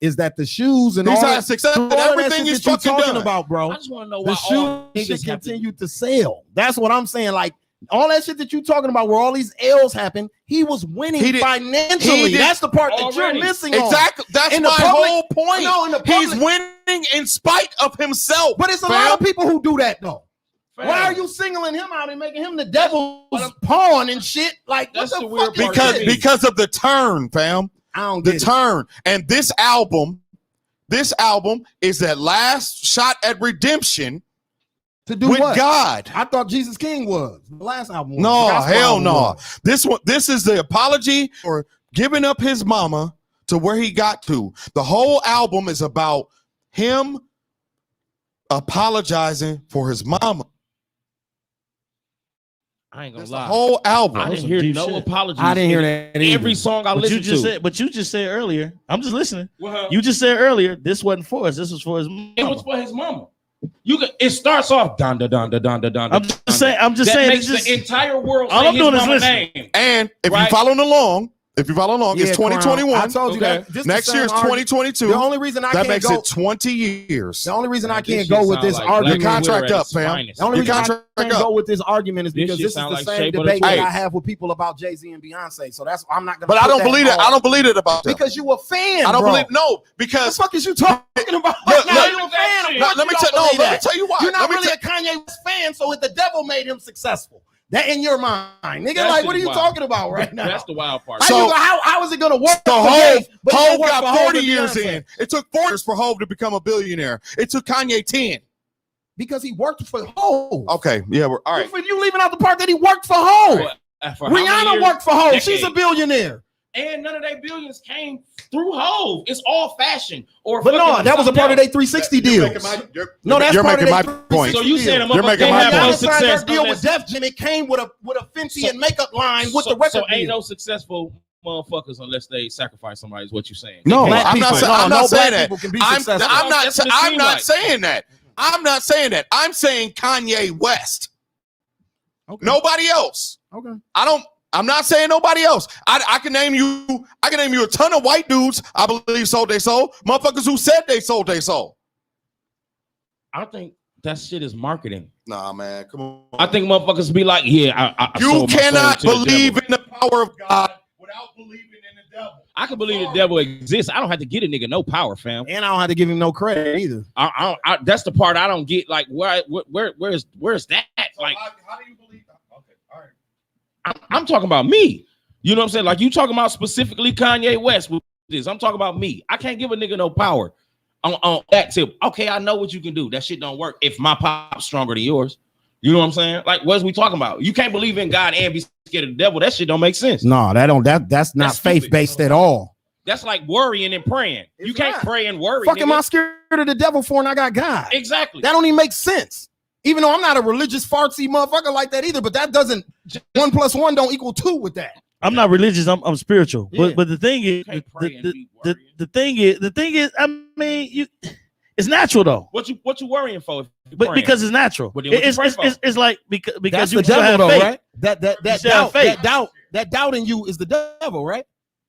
is that the shoes and He's all had that, success all and that everything shit is that you fucking talking done. about, bro. I just want to know The why all shoes niggas should have to continue to sell. That's what I'm saying. Like all that shit that you talking about, where all these L's happen, he was winning He did- financially. he did- That's the part that Already. you're missing on. Exactly. That's In the my public- whole point. No, in the He's public- winning in spite of himself. But it's a fam. lot of people who do that though. Fam. Why are you singling him out and making him the devil's pawn and shit? Like That's what the the weird fuck is part because this? because of the turn, fam. I don't The get it. turn. And this album is that last shot at redemption To do with what? God. I thought Jesus King was the last album. was. No, The gospel hell album no. was. This is the apology for giving up his mama to where he got to. The whole album is about him apologizing for his mama. I ain't gonna That's the lie. whole album. I didn't hear Deep no shit. apologies. I didn't hear in that either. Every song I But listened to. you just said earlier. I'm just listening. Well, You just said earlier this wasn't for us. This was for his it mama. was for his mama. It starts off Donda, Donda, Donda, Donda. I'm just saying. I'm just that saying. makes It's just, the entire world all say I'm his doing is mama listening. name. And if Right. you're following along, it's Yeah, Crown. 2021. I told you Okay. that. This Next the year's same argument. 2022. The only reason I That can't makes go. it 20 years. The only reason I Man, can't this go shit with sound this like argument. Your contract Twitter at up, its fam. finest. The only Your reason I contract can't up. go with this argument is This because shit this is sound the like same Shape of the debate that Twig. I have with people about Jay-Z and Beyonce. So that's I'm not gonna. But I put don't that believe it. on- I don't believe it about them. because you a fan. I don't bro. believe no What the because fuck is you talking about? Look, Now look. you a fan. Of No, course let me you tell don't believe let me that. tell you why. You're not Let me really a Kanye West fan, so the devil made him successful. That in your mind, nigga. That Like, shit what are you wild. talking about right now? That's the wild part. How is it gonna work? So for Hov Jay, but it don't work got for Hov 40 and years Beyonce? in. It took 4 years for Hov to become a billionaire. It took Kanye 10. Because he worked for Hov. Okay, yeah, we're all right. You leaving out the part that he worked for Hov. For how many Rihanna years? worked for Hov. Decades. She's a billionaire. And none of their billions came through Hove. It's all fashion. Or But no, fucking that was a part of their something 360 deals. No, that's you're part of making their my point. else. So you saying a You're motherfucker making can't my have point. no Rihanna signed success her deal with unless- Def Jam. It came with a Fenty and makeup line with the so record ain't deal. no successful motherfuckers unless they sacrifice somebody. Is what you're saying? No, Black I'm people- not saying. no, I'm no not saying black that. people can be I'm successful. not. That's what it I'm seemed not like. saying that. I'm not saying that. I'm saying Kanye West. Okay. Nobody else. Okay. I'm not saying nobody else. I can name you. I can name you a ton of white dudes. I believe sold their soul. Motherfuckers who said they sold their soul. I think that shit is marketing. Nah, man, come on. I think motherfuckers be like, yeah, I You sold my soul cannot to the believe devil. in the power of God without believing in the devil. I can believe the devil exists. I don't have to get a nigga no power, fam. And I don't have to give him no credit either. That's the part I don't get. Like, where's that? Like, how do you believe that? Okay, all right. I'm talking about me. You know what I'm saying? Like, you talking about specifically Kanye West with this. I'm talking about me. I can't give a nigga no power on that tip. Okay, I know what you can do. That shit don't work if my pop's stronger than yours. You know what I'm saying? Like, what is we talking about? You can't believe in God and be scared of the devil. That shit don't make sense. No, that's not That's stupid. faith based at all. That's like worrying and praying. It's You can't not. pray and worry. Fuck am nigga. I scared of the devil for and I got God? Exactly. That don't even make sense. Even though I'm not a religious fartsy motherfucker like that either, but that doesn't 1 + 1 don't equal 2 with that. I'm not religious. I'm spiritual. Yeah. But the thing is, can't pray and be the worrying. thing is, I mean, it's natural though. What you worrying for? If you But praying? because it's natural. But then what you pray for? It's like because That's you the still devil have though, faith. right? That still have faith. that doubt in you is the devil, right?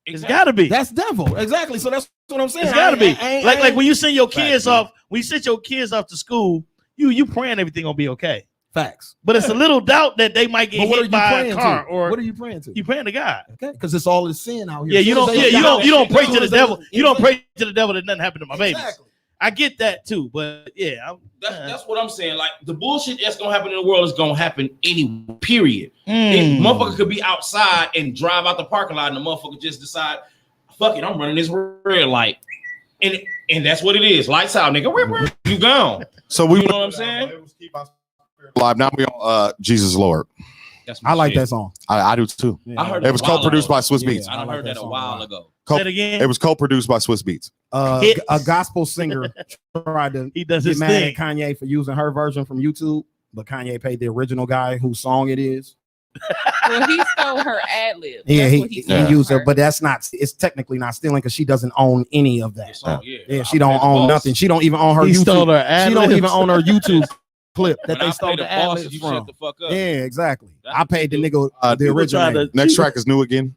It's gotta be. That's devil. Exactly. So that's what I'm saying. It's gotta be. I Like when you send your kids Facts, off, when you send your kids off to school, you praying everything gonna be okay. facts. But it's a little doubt that they might get But what are hit you by a praying car, to? or What are you praying to? you praying to God. Okay, because it's all is sin out here. Yeah, you As soon don't. as Yeah, they doubt, you don't pray as to soon the as they- devil. You don't pray to the devil that nothing happened to my baby. Exactly. I get that too, but yeah, That's what I'm saying. Like, the bullshit that's gonna happen in the world is gonna happen any period. If motherfucker could be outside and drive out the parking lot, and the motherfucker just decide, fuck it, I'm running this red light, and that's what it is. Lights out, nigga. You gone. So we You know what I'm saying? live now. We on Jesus Lord. That's my I like shit. that song. I do too. I heard It was a while co-produced ago. by Swiss Yeah. Beats. I done like heard that that a song while a lot. ago. say it again. It was co-produced by Swiss Beats. Hits. A gospel singer tried to He does get his mad thing. at Kanye for using her version from YouTube, but Kanye paid the original guy whose song it is Well, he stole her ad lib. Yeah, That's what he stole used from her, but that's not. It's technically not stealing because she doesn't own any of that. Yeah, she don't own nothing. She don't even own her He YouTube. stole her ad She don't libs. even own her YouTube clip that When they I stole play the the ad boss, libs you from. shut the fuck up. Yeah, exactly. That's I paid the what nigga the people original. try to- Next track is New Again.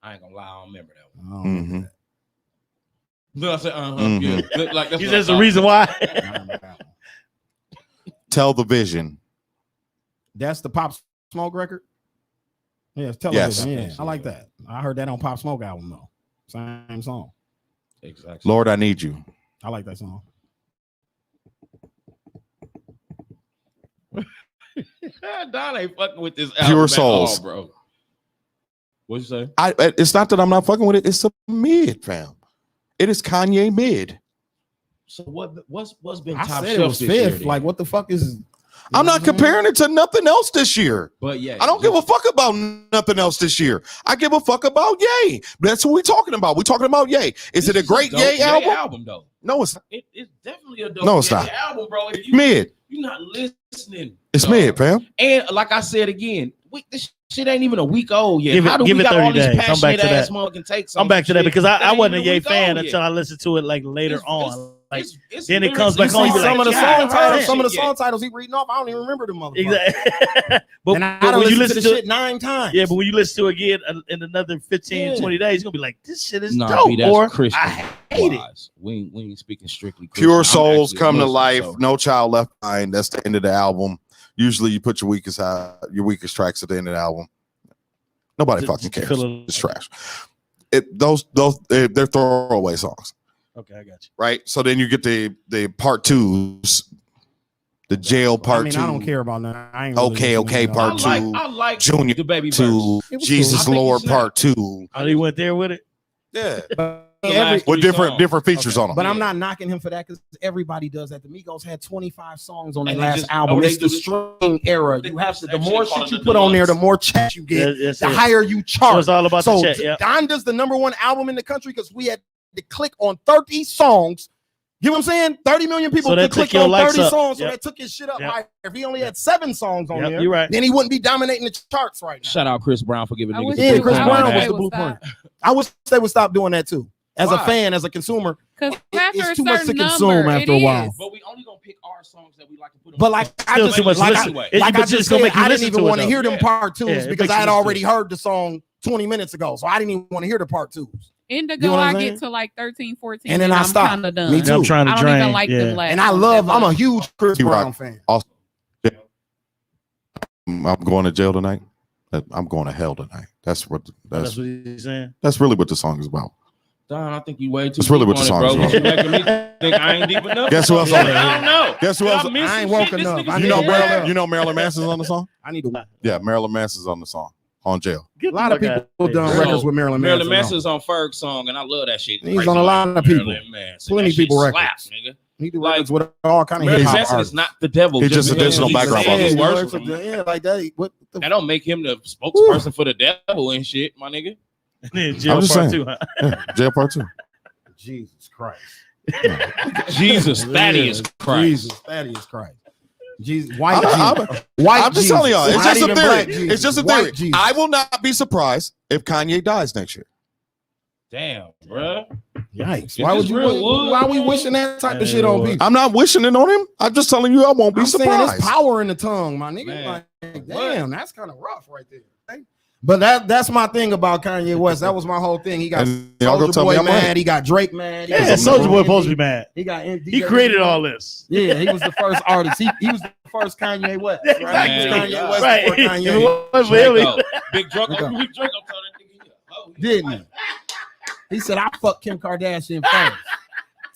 I ain't gonna lie, I don't remember that one. I don't remember Mhm. that. No, I said, Mhm. yeah. Like that's You what said I the thought. reason why. I don't remember that one. Tell the Vision. That's the Pop Smoke record. Yeah, it's Yes. television. Yeah, I like that. I heard that on Pop Smoke album though. Same song. Exactly. Lord, I Need You. I like that song. Don ain't fucking with this Pure album at Souls. all, bro. What'd you say? It's not that I'm not fucking with it. It's a mid, fam. It is Kanye mid. So what's been I top said it shelf was this year? fifth. then? Like, what the fuck is? I'm not comparing it to nothing else this year. But yeah, I don't give a fuck about nothing else this year. I give a fuck about Ye. That's what we're talking about. We're talking about Ye. Is it a great dope Ye album? though. No, it's not. It's definitely a dope No, it's Ye not. album, bro. If you Mid. you're not listening. It's dog. mid, fam. And like I said again, this shit ain't even a week old yet. Give it- How do give we it got 30 all these days. I'm back passionate to ass that. motherfucking takes? I'm back to that because I ain't wasn't a even Ye week fan old until yet. I listened to it like later on. Like it's then it lyrics comes back you on. see You be Some like, of the God, song titles, that some of the shit song yet. titles he reading off. I don't even remember the motherfucker. exactly. but And I but done when you listened listen to the to shit 9 times. yeah, but when you listen to it again in another 15, Yeah. 20 days, you're gonna be like, this shit is Nah, dope. B, that's Or Christian. I hate it. wise. We ain't speaking strictly Christian. Pure I'm Souls actually a Come to Muslim, Life. so- No Child Left Behind. That's the end of the album. Usually you put your weakest tracks at the end of the album. Nobody Just fucking cares. fill it- It's trash. They're throwaway songs, Okay, I got you. right? So then you get the part twos, the jail part I mean, two. I don't care about that. I ain't really Okay, listening okay, to part that. two. I like Junior the baby to It was Jesus cool. I think Lord it's part two. Oh, he went there with it. Yeah, But, The every- last with three different songs. features on them. but I'm not knocking him for that because everybody does that. The Migos had 25 songs on their And they last just- album. oh, they It's do the this- string era. they You do have this to. The extra more call shit it you the put on there, the deluxe. more checks you get. That's The it. higher you So charge. it's all about So the check. Yeah. Donda's the #1 album in the country because we had to click on 30 songs. You know what I'm saying? 30 million people So that could click took your on likes 30 up. songs, so Yep. that took his shit up. Yep. Higher. If he only had 7 songs on Yep, there, you're right. then he wouldn't be dominating the charts right now. Shout out Chris Brown for giving I niggas wish a Yeah, they blueprint Chris would- on Brown I that. was wish the they would blueprint. stop. I wish they would stop doing that too. As a Why? fan, as a consumer, Because It- after it's a too much certain to consume number, after a while. But we only gonna pick our songs that we like to put on. but like I Still just too much like I, listen. like But I it's just gonna said, make you I didn't listen even to it, want to though. hear them Yeah. part twos Yeah, it because makes I you had listen already to it. heard the song 20 minutes ago, so I didn't even want to hear the part twos. Indigo, You know what I'm I saying? get to like 13, 14, And then I I'm stop. kind of done. Me Yeah, I'm too. trying to I don't drain. even like yeah. the last. And I ones love. that I'm a much. huge Chris T-Rock. Brown fan. I'm going to jail tonight. I'm going to hell tonight. That's what That's what he's saying. that's really what the song is about. Don, I think you way too. That's really deep what the on it, song is bro. You making me think I ain't deep enough. Guess who else on it? I don't know. Guess who Did else? I miss I ain't some woke shit? This enough. nigga I You need know, to said- wake up. You know Marilyn Manson's on the song. I need to. Yeah, Marilyn Manson's on the song on jail. Get A lot of the fuck people out done there. records with Marilyn Manson. Marilyn Manson's on Ferg's song, and I love that shit. He's Crazy on a lot like of people. Marilyn Manson. Plenty That shit people slaps, records. nigga. He do Like, records with all kind of Marilyn hip hop Manson artists. is not the devil. He's just because additional he's background saying vocals. he's worshipful. Yeah, like that. What the That don't make him the spokesperson for the devil and shit, my nigga. Jail I'm just part saying. 2, huh? Yeah, jail part 2. Jesus Christ. Jesus, Thaddeus Christ. Jesus, Thaddeus Christ. Jesus, white I'm Jesus. White just Jesus. telling y'all, it's Not just a even theory. black Jesus. It's just a White theory. Jesus. I will not be surprised if Kanye dies next year. Damn, bruh. Yikes. Is Why this would you? real wood, Why are we man? wishing that type of Hey, shit on Lord. people? I'm not wishing it on him. I'm just telling you I won't be I'm saying surprised. there's power in the tongue, my nigga. Man. Like, damn, that's kind of rough right there. Right? But that's my thing about Kanye West. That was my whole thing. He got And y'all gonna Soulja tell me Boy I'm mad. right. He got Drake mad. He Yeah, got Soulja Boy Indie. supposed to be mad. He got He created all this. Yeah, he was the first artist. He was the first Kanye West. Right? Exactly. He was Kanye West Right. before If Kanye. it was for him, Draco. Big Draco. Okay. Big Draco told that nigga, oh, Didn't he? He said, I fucked Kim Kardashian first.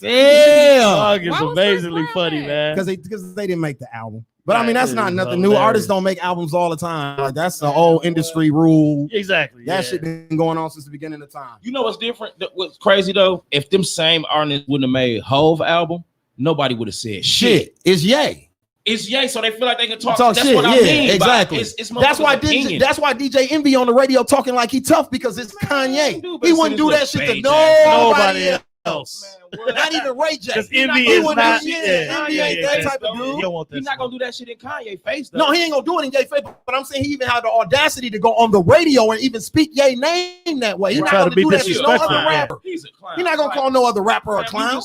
Damn. Dog is Why was amazingly Chris Brown funny, mad? man. Because they didn't make the album. But I Right, mean, that's it not is nothing new. hilarious. Artists don't make albums all the time. Like, that's the old industry rule. Exactly. That yeah. shit been going on since the beginning of time. You know what's different? What's crazy though? If them same artists wouldn't have made Hove album, nobody would have said shit. Shit, it's Ye. It's yay, so they feel like they can talk. Talk That's shit. what I Yeah, mean. by exactly. It's That's why opinion. DJ Envy on the radio talking like he tough because it's Kanye. dude, He but wouldn't it's do that his shit to little page ass. nobody Nobody else. else. Not even Ray J. Because He Envy not is doing not. that shit. Yeah, Envy ain't that type of dude. You don't want He's this. not gonna do that shit in Kanye face, though. No, he ain't gonna do it in Ye face. But I'm saying he even had the audacity to go on the radio and even speak Ye name that way. He's Right. not Try to gonna be do that shit to no disrespectful. other rapper. He's a clown. He's not gonna call no other rapper a clown.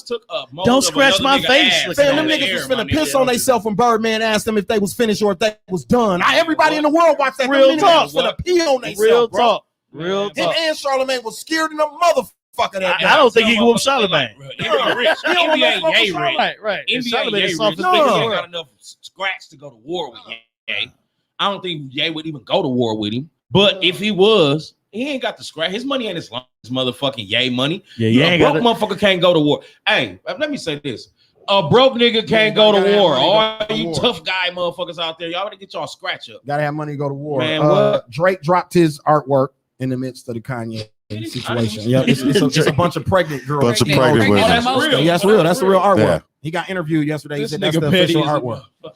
Don't scratch my face. Fam, them niggas was finna piss on themselves when Birdman asked them if they was finished or if they was done. Everybody in the world watched that. Real Them niggas talk. was finna pee on themselves, Real bro. talk. Real Him talk. and Charlamagne was scared in the motherfucker that day. I don't think he can whoop Charlamagne. NBA rich. He don't NBA wanna Ye fuck with rich. Right, right. NBA Charlamagne Ye is rich. soft as No. big as Niggas the ain't world. got enough scratch to go to war with Ye. I don't think Ye would even go to war with him. But if he was, he ain't got the scratch. His money ain't as long as motherfucking Ye money. Yeah, you A ain't broke got motherfucker can't go to war. Hey, let me say this. A broke nigga can't go to gotta have war. money to All go to you war. tough guy motherfuckers out there, y'all better get y'all scratch up. Gotta have money to go to war. Man, what? Drake dropped his artwork in the midst of the Kanye situation. I Yeah, didn't it's a bunch of pregnant girls. Bunch of Pregnant pregnant women. women. Oh, that's real. Yeah, that's real. That's the real artwork. Yeah. He got interviewed yesterday. He This said that's nigga the petty official as a artwork. motherfucker.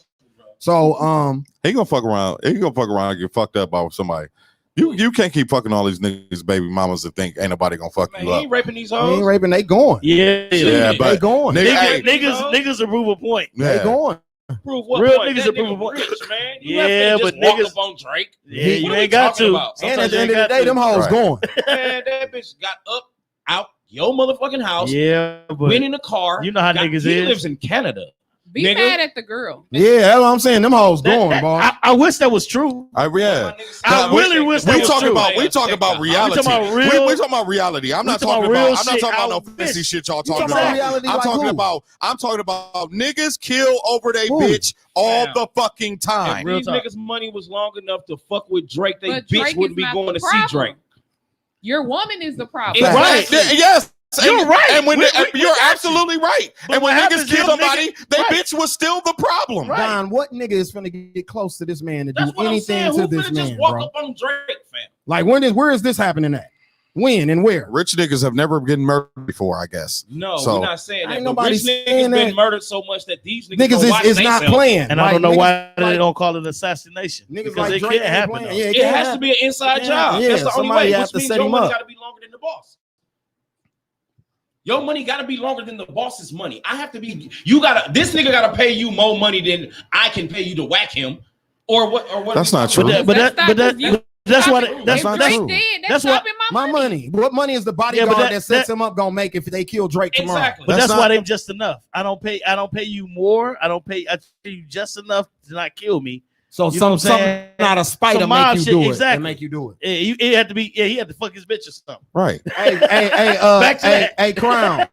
So He gonna fuck around. He gonna fuck around and get fucked up by somebody. You can't keep fucking all these niggas, baby mamas, and think ain't nobody gonna fuck Man, you he up. ain't raping these he ain't hoes. raping, they going. Yeah, Yeah, They but going. nigga, hey, niggas approve a point. They yeah. going. Prove what Real point? niggas That approve nigga of what- rich, man. You Yeah, have to but just walk niggas- up on Drake. Yeah, What you are we ain't got talking to. about? And at Sometimes the you end ain't of the got day, to. them hoes Right. going. Man, that bitch got up out your motherfucking house, Yeah, but went in the car. you know how niggas he is. lives in Canada. Be Nigga. mad at the girl. Yeah, that's what I'm saying. Them hoes going, boy. I wish that was true. Yeah. I No, really wish that We was talking true. about reality. We talking about real- We talking about reality. I'm we not talking talking about about. real I'm not shit. talking about I no fancy wish- shit y'all You talking talking about about. reality I'm like talking who? about niggas kill over they Who? bitch all Damn. the fucking If time. Real these talk. niggas' money was long enough to fuck with Drake, they But bitch Drake wouldn't is be not going the to see problem. Drake. Your woman is the problem. Exactly. Right. Yes. You're right. And when We you're got you. absolutely right. But And when what niggas happens kill is somebody, niggas- they right. bitch was still the problem. Right. Don, what nigga is finna get close to this man to That's do what I'm anything saying. to Who this finna just man, walk bro? up on Drake, fam? Like where is this happening at? When and where? Rich niggas have never been murdered before, I guess. No, So- we're not saying that. Ain't But nobody rich saying niggas been that. murdered so much that these niggas, Niggas go watch is not themselves. playing. And I Like, don't know niggas why like- they don't call it assassination. Niggas Because like it Drake can't ain't happen. playing. though. Yeah, It can't has to happen. be an inside Yeah, job. yeah, That's the only somebody way. have Which to means set your him money up. got to be longer than the boss. Your money got to be longer than the boss's money. I have to be. This nigga got to pay you more money than I can pay you to whack him, or what? Or what? That's not true. That's why That's not that's true. That's That's what- my My money. What money is the bodyguard Yeah, but that sets him up gonna make if they kill Drake tomorrow? Exactly. But That's that's not- why they just enough. I don't pay you more. I pay you just enough to not kill me. So You know what I'm something saying? out of spite Some to mob make you shit, do it. exactly. To make you do it. It had to be. Yeah, he had to fuck his bitch or something. Right. Hey, Back to that. hey, Crown,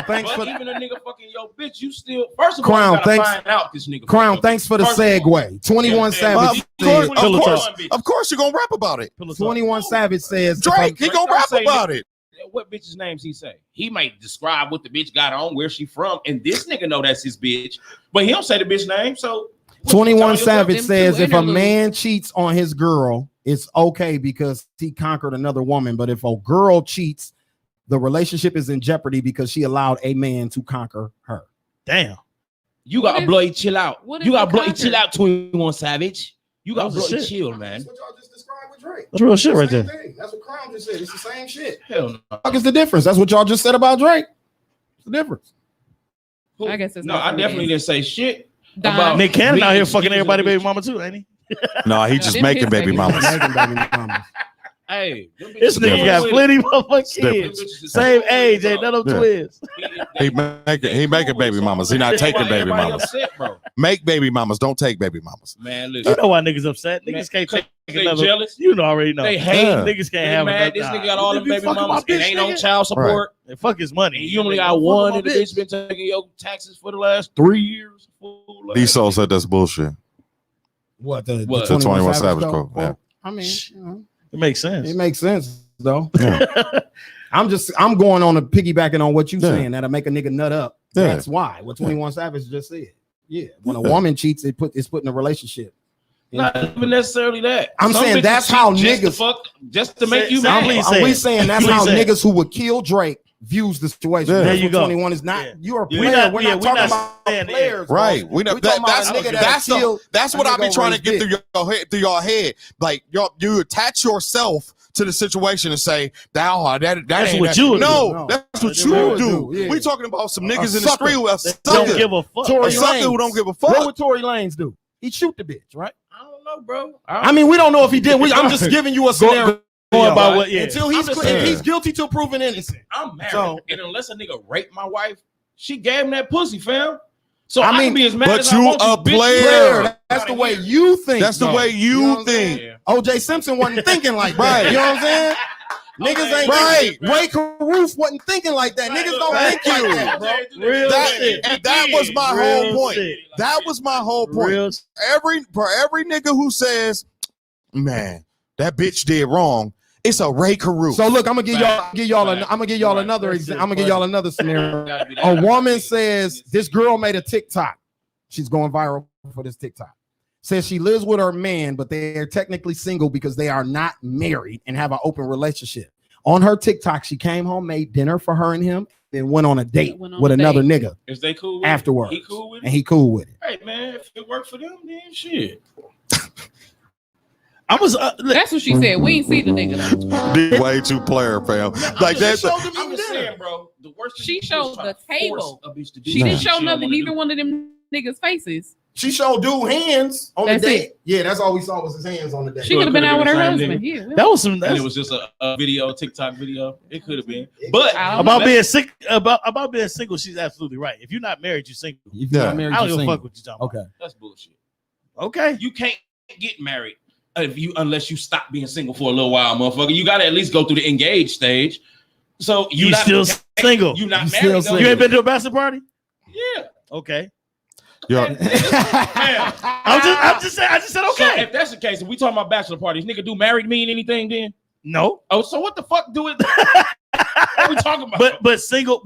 thanks But for even a nigga fucking your bitch, you still first of all Crown, you gotta thanks- find out this nigga. Crown. fucking- Thanks for the First of all. segue. 21 Yeah, Savage. man. Of course, you're gonna rap about it. 21 Savage says Drake, he gonna Drake rap don't say about it. What bitch's names he say? He might describe what the bitch got on, where she from, and this nigga know that's his bitch, but he don't say the bitch name. So 21 tell Savage them says two if a interludes. man cheats on his girl, it's okay because he conquered another woman. But if a girl cheats, the relationship is in jeopardy because she allowed a man to conquer her. Damn. you What gotta is- bloody chill out. what You is gotta the bloody conquer? chill out, 21 Savage. You gotta That was the bloody shit. chill, man. what y'all just described with Drake. That's real shit right there. That's what Crown just said. It's the same shit. Hell no. What is the difference? That's what y'all just said about Drake. What's the difference? I guess it's No, not I for me. definitely didn't say shit. Don. about- Nick Cannon out here Bitches, fucking bitches, everybody bitches. baby mama too, ain't he? No, he No, just them making his baby baby mamas. Making baby mamas. Hey, This nigga got plenty motherfucking kids. Same age, ain't none of them Yeah. twins. He making baby mamas. He not taking baby mamas. Upset, bro. Make baby mamas. Don't take baby mamas. Man, You listen. know why niggas upset? Niggas Man, can't take they another. jealous. You know already know. They hate. Yeah. Niggas They can't have mad. another. This nigga got all them baby mamas and ain't on child support. And fuck his money. And you only got one, and the bitch been taking your taxes for the last 3 years. Fool. D Soul said that's bullshit. What the What? The 21 Savage though? quote. Yeah. I mean, you know, It makes sense. it makes sense though. Yeah. I'm going on a piggybacking on what you Yeah. saying that'll make a nigga nut up. Yeah. That's why what 21 Savage just said. Yeah, when a woman cheats, it's put in a relationship. Not even necessarily that. I'm Some saying bitches that's how cheat niggas- just to make you Say- mad. please Are say we it. saying that's Please how say it. niggas who would kill Drake views the situation? Yeah. That's There you what go. 21 is not. Yeah. You're a Yeah. player. We're Yeah, not we're talking not about saying it. players, bro. Right. We know We talking about that's a nigga that'll kill that's a what I nigga be over trying to his get dick. through your head, through your head. Like you attach yourself to the situation and say, that's what you would no, do. that's what They you would would do, do. yeah. We talking about some niggas in the sucker. street with a Don't sucker. give a fuck. Tory A sucker who Lanez. don't give a What fuck. would Tory Lanez do? He'd shoot the bitch, right? I don't know, bro. I mean, we don't know if he did. I'm just giving you a scenario. Going by what? Yeah. Until he's I'm just if saying. he's guilty till proven innocent. I'm married, So- and unless a nigga raped my wife, she gave him that pussy, fam. So I I mean, can be as mad but as I you want a bitch. player. That's the way you think. That's the though. way know you what I'm think. saying? O.J. Simpson wasn't thinking like that. Right. You know what I'm saying? Niggas ain't Right. Ray Caruth wasn't thinking like that. Right, Niggas look, don't thank think like you. that, bro. Real shit. That was my Real whole point. shit. That was my whole point. Real For every nigga who says, man, that bitch did wrong, it's a Ray Caruth. So look, I'm gonna give y'all another example. I'm gonna give y'all another scenario. A woman says this girl made a TikTok. She's going viral for this TikTok. Says she lives with her man, but they're technically single because they are not married and have an open relationship. On her TikTok, she came home, made dinner for her and him, then went on a date Went on with a another date. nigga Is they cool with afterwards. it? He cool with And it? he cool with it. Hey, man, if it worked for them, then shit. I was That's what she said. We ain't see the nigga though. Did way too player, fam. Like that's I'm just saying, bro. The worst thing She you can do is showed try the to force table. a bitch to do She something didn't show don't nothing, wanna neither do. one of them niggas' faces. She showed dude hands on That's the date. it. Yeah, that's all we saw was his hands on the date. She could have been out with her Same husband. nigga. Yeah. that was some And it was just a video, TikTok video. It could have been, It- but I don't about know. being sick about being single. She's absolutely right. If you're not married, you're single. If you're Yeah. not married, I don't you're give a single. fuck what you're talking Okay. that's bullshit. about. Okay. You can't get married unless you stop being single for a little while, motherfucker. You gotta at least go through the engaged stage. So You not still single. You not You still married. though. single. You ain't been to a bachelor party? Yeah. Okay. Yo, Man. I'm just saying. I just said So okay. if that's the case, if we talking about bachelor parties, nigga, do married mean anything then? No. Oh, so what the fuck do it? What we talking about? But single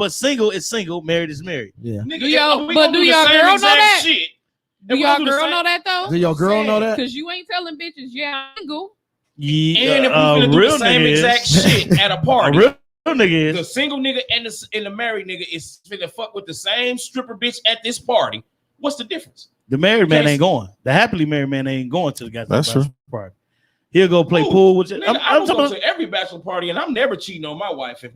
is single. Married is married. Yeah. Nigga, Do y'all- if we but gonna do the y'all same girl know exact that? Shit, Do if we y'all gonna do the girl same- know that though? Do your girl know that? Because you ain't telling bitches, yeah, I'm single. Yeah. And if we gonna do real the same nigga exact is. shit at a A party, real nigga the is. single nigga and the married nigga is finna fuck with the same stripper bitch at this party. What's the difference? The married man Yes. ain't going. The happily married man ain't going to the guy's That's bachelor party. He'll go play Ooh, pool with you. Nigga, I'm I will talking go about- to every bachelor party and I'm never cheating on my wife. If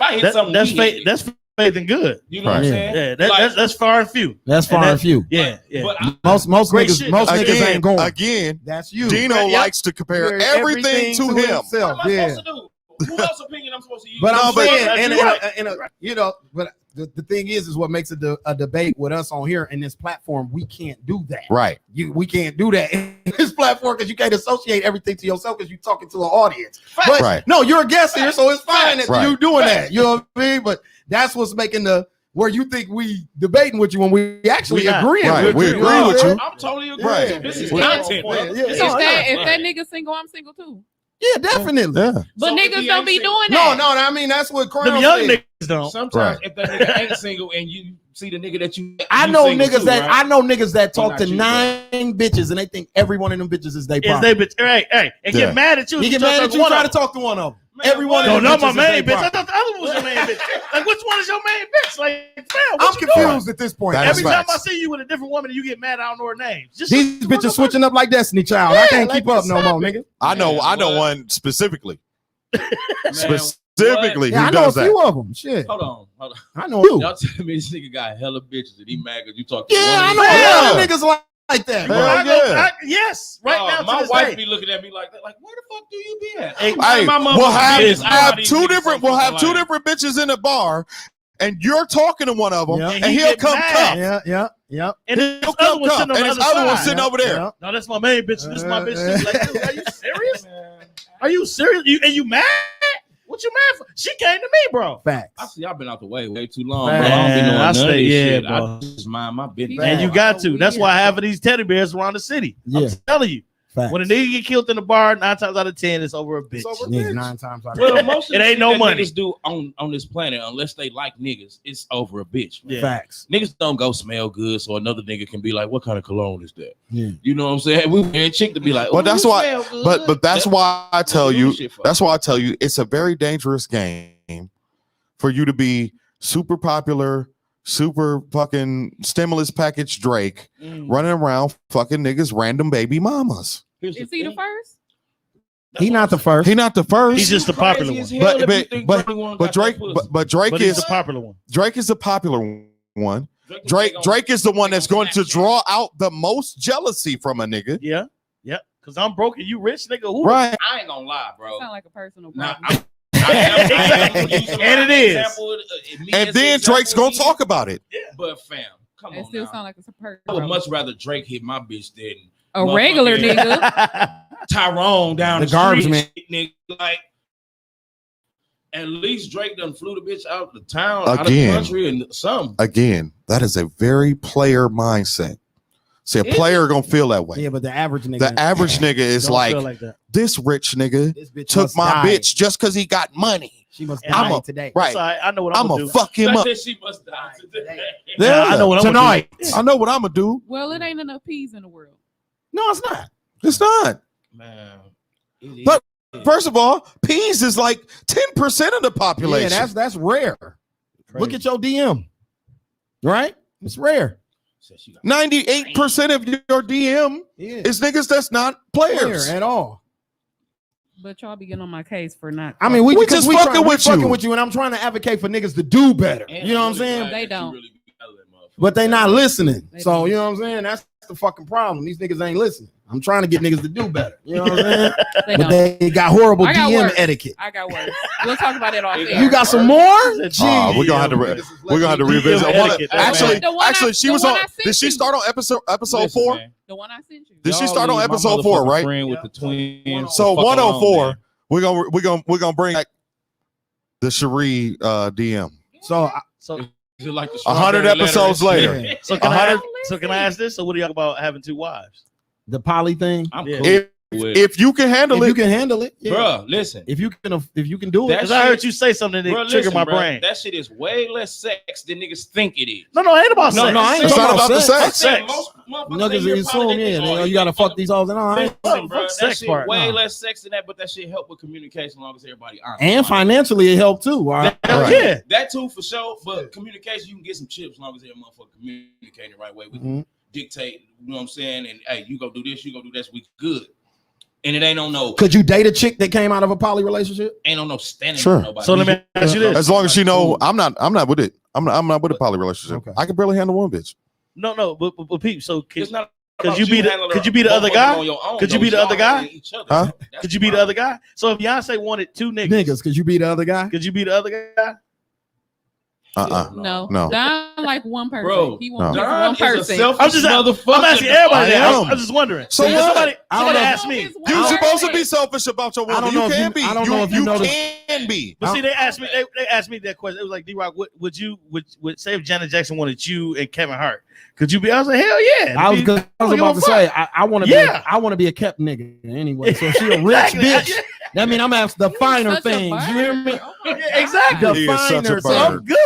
I hit something, that's we faith. hit it. That's faith and good. You know what I'm Right. saying? Yeah, Like, that's far and few. That's far And and few. Yeah, yeah. But Most Great niggas, shit. most niggas again, ain't going. again, That's you. Dino Yeah. likes to compare Compare everything to him. what himself. am I Yeah. supposed to do? Who else opinion I'm supposed to use? But No, I'm but- saying, Right. you know, but the thing is what makes it a debate with us on here in this platform. We can't do that. Right. We can't do that in this platform because you can't associate everything to yourself because you're talking to an audience. But Right. no, you're a guest here, so it's fine that Right. you doing that. You know what I mean? But that's what's making where you think we debating with you when we actually We not. agreeing Right. with We you. agree know what with I'm you. saying? I'm totally agree. Right. This is Yeah. content, Yeah. bro. Yeah. This Yeah. is If content. that nigga single, I'm single too. Yeah, definitely. Yeah. But So if niggas he don't ain't be single- doing No, that. I mean that's what Them Crown young said. niggas don't. Sometimes Right. if that nigga ain't single and you see the nigga that you know single niggas too, that right? I know niggas that Well, talk not to you, 9 bitches and they think every one of them bitches is they Is problem. they bitch? Hey, and Yeah. get mad at you. He if get try mad to at talk you, one try of to them. talk to one of them. Man, Every one No, of them not my bitches is main they bitch. I problem. thought the other one was your main bitch. Like, which one is your main bitch? Like, fam, I'm what you confused doing? at this point. That's Every time facts. I see you with a different woman and you get mad, I don't know her name. Just These bitches switching up like Destiny Child. I Yeah, can't like keep up what's no more, happening? nigga. I know what? one specifically. Man, Specifically, Yeah, I who know a does that? few of them. Shit, Hold on. I know you. Y'all tell me this nigga got hella bitches and he mad because you talk to Yeah, I one know of a these- lot of niggas like that. Hell bro. I go- yeah. yes, right now. my to this wife day. be looking at me like that. Like, where the fuck do you be at? Hey, Hey, My mother we'll have, is- I know have these two niggas different. so We'll have fucking two lame. different bitches in the bar, and you're talking to one of them, Yeah. and And he he'll get come mad. cup. Yeah. And this He'll other come one cup, sitting on and the this other other one side. sitting over there. Yeah. No, that's my main bitch. This is my bitch. Uh, Too. Like, dude, are you serious? Are you serious? You mad? What you mad for? She came to me, bro. I Facts. see. I've been out the way too long, bro. Man, I don't be knowing I none of say, this yeah, shit. bro. I just mind my business. Man. And you got to. That's why half of these teddy bears around the city. Yeah. I'm telling you. Facts. When a nigga get killed in the bar, 9 times out of 10, it's over a bitch. Yeah, 9 times out of Well, 10. most of It the ain't shit no that money. niggas do on this planet, unless they like niggas, it's over a bitch. Man. Yeah. Facts. Niggas don't go smell good, so another nigga can be like, "What kind of cologne is that?" Yeah. You know what I'm saying? We want a chick to be like, Well, "Ooh, that's you why- smell good." But that's why I tell what we you. do shit for. That's why I tell you it's a very dangerous game for you to be super popular, super fucking stimulus package Drake Mm. running around fucking niggas random baby mamas. Here's the Is he the thing. first? He not the first. He not the first. He's just the popular one. But Drake But he's the popular one. Drake is the popular one. Drake is the one that's going to draw out the most jealousy from a nigga. Yeah. Because I'm broke and you rich, nigga. Who? Right. I ain't gonna lie, bro. Sound like a personal Nah, problem. And it is. And then Drake's gonna talk about it. But fam, come It on still now. sound like it's a person. I would much rather Drake hit my bitch than A regular motherfucking nigga. Tyrone down The the garbage street, man. nigga. Like, at least Drake done flew the bitch out the town, out of Again. the country, and something. Again, that is a very player mindset. See, a player gonna feel that way. Yeah, but the average nigga. The average nigga is Don't like, feel like that. this rich nigga This bitch took must my die. bitch just because he got money. She must And die I'm a- today. Right. So I know what I'm I'm gonna gonna do. fuck him up. That she must die today. Yeah, I know what I'm Tonight. gonna do. I know what I'm gonna do. Well, it ain't enough peas in the world. No, it's not. It's not. Man, But first of all, peas is like 10% of the population. Yeah, that's rare. Look at your DM. Right? It's rare. 98% of your DM Yeah. is niggas that's not players. Rare at all. But y'all be getting on my case for not. I mean, we just fucking with you. and I'm trying to advocate for niggas to do better. You know what I'm saying? They don't. But they not listening. They So don't. you know what I'm saying? That's the fucking problem. These niggas ain't listening. I'm trying to get niggas to do better. You know what I'm saying? They But don't. they got horrible I got DM worse. etiquette. I got worse. We'll talk about it off air. You got some more? We're gonna have to revisit. DM etiquette, that's Actually, The one I- actually, she the was one on. I sent Did she you. start on episode 4? The one I sent you. Did she start on episode 4? Right. Friend with the twins. So Fuck 104. alone, man. We're gonna bring back the Cherie DM. So Is it like the 100 strawberry episodes letter? later. yeah, So can I 100 ask this? So what do y'all about having 2 wives? the poly thing. I'm Yeah. cool If with it. if you can handle If you it, can handle it, yeah. Bruh, listen. If you can do it. That Because I heard you say something that Bruh, triggered listen, my bruh, brain. That shit is way less sex than niggas think it is. No, it ain't about sex. I ain't It's talking not about the sex. sex. Most motherfuckers Niggas in here assume, probably yeah, think, oh, you gotta fuck these hoes and all. Listen, Fuck bro, that sex shit part. way No. less sex than that, but that shit help with communication as long as everybody honest. And financially, it helped too. All right. Hell Right. yeah. That too for sure, but communication, you can get some chips as long as every motherfucker communicating the right way. We can Mhm. dictate, you know what I'm saying? And hey, you go do this, you go do this, we good. And it ain't on no Could you date a chick that came out of a poly relationship? standing Sure. on nobody. So let me ask you this. as long as she know, I'm not with it. I'm not with a poly relationship. Okay. I can barely handle one bitch. No, but Pete, so It's not could about you be the- handling could you be the both other of them guy? on your own, Could you though. be the Y'all other guy? handling each other. Huh? That's could you be the other guy? So if Beyonce wanted 2 Niggas, could you be the other guy? could you be the other guy? No. No. Don like one person. Bro, He wants No. just Don one is a person. selfish I'm just motherfucker. I'm asking everybody. I that. am. I'm just wondering. So If what? somebody I don't know. asked me. You're supposed to be selfish about your I woman. don't know You if can you- be. I don't know if you You know the- can be. But see, they asked me that question. It was like, D-Rock, would you say if Janet Jackson wanted you and Kevin Hart, could you be? I was like, hell yeah. I was Be- about give to a say fuck. I want to Yeah. be I want to be a kept nigga anyway. So if she a rich Exactly. bitch. That mean I'm after the You finer such a things. You hear me? bird. Oh my Yeah, exactly. The He is such a finer bird. I'm good.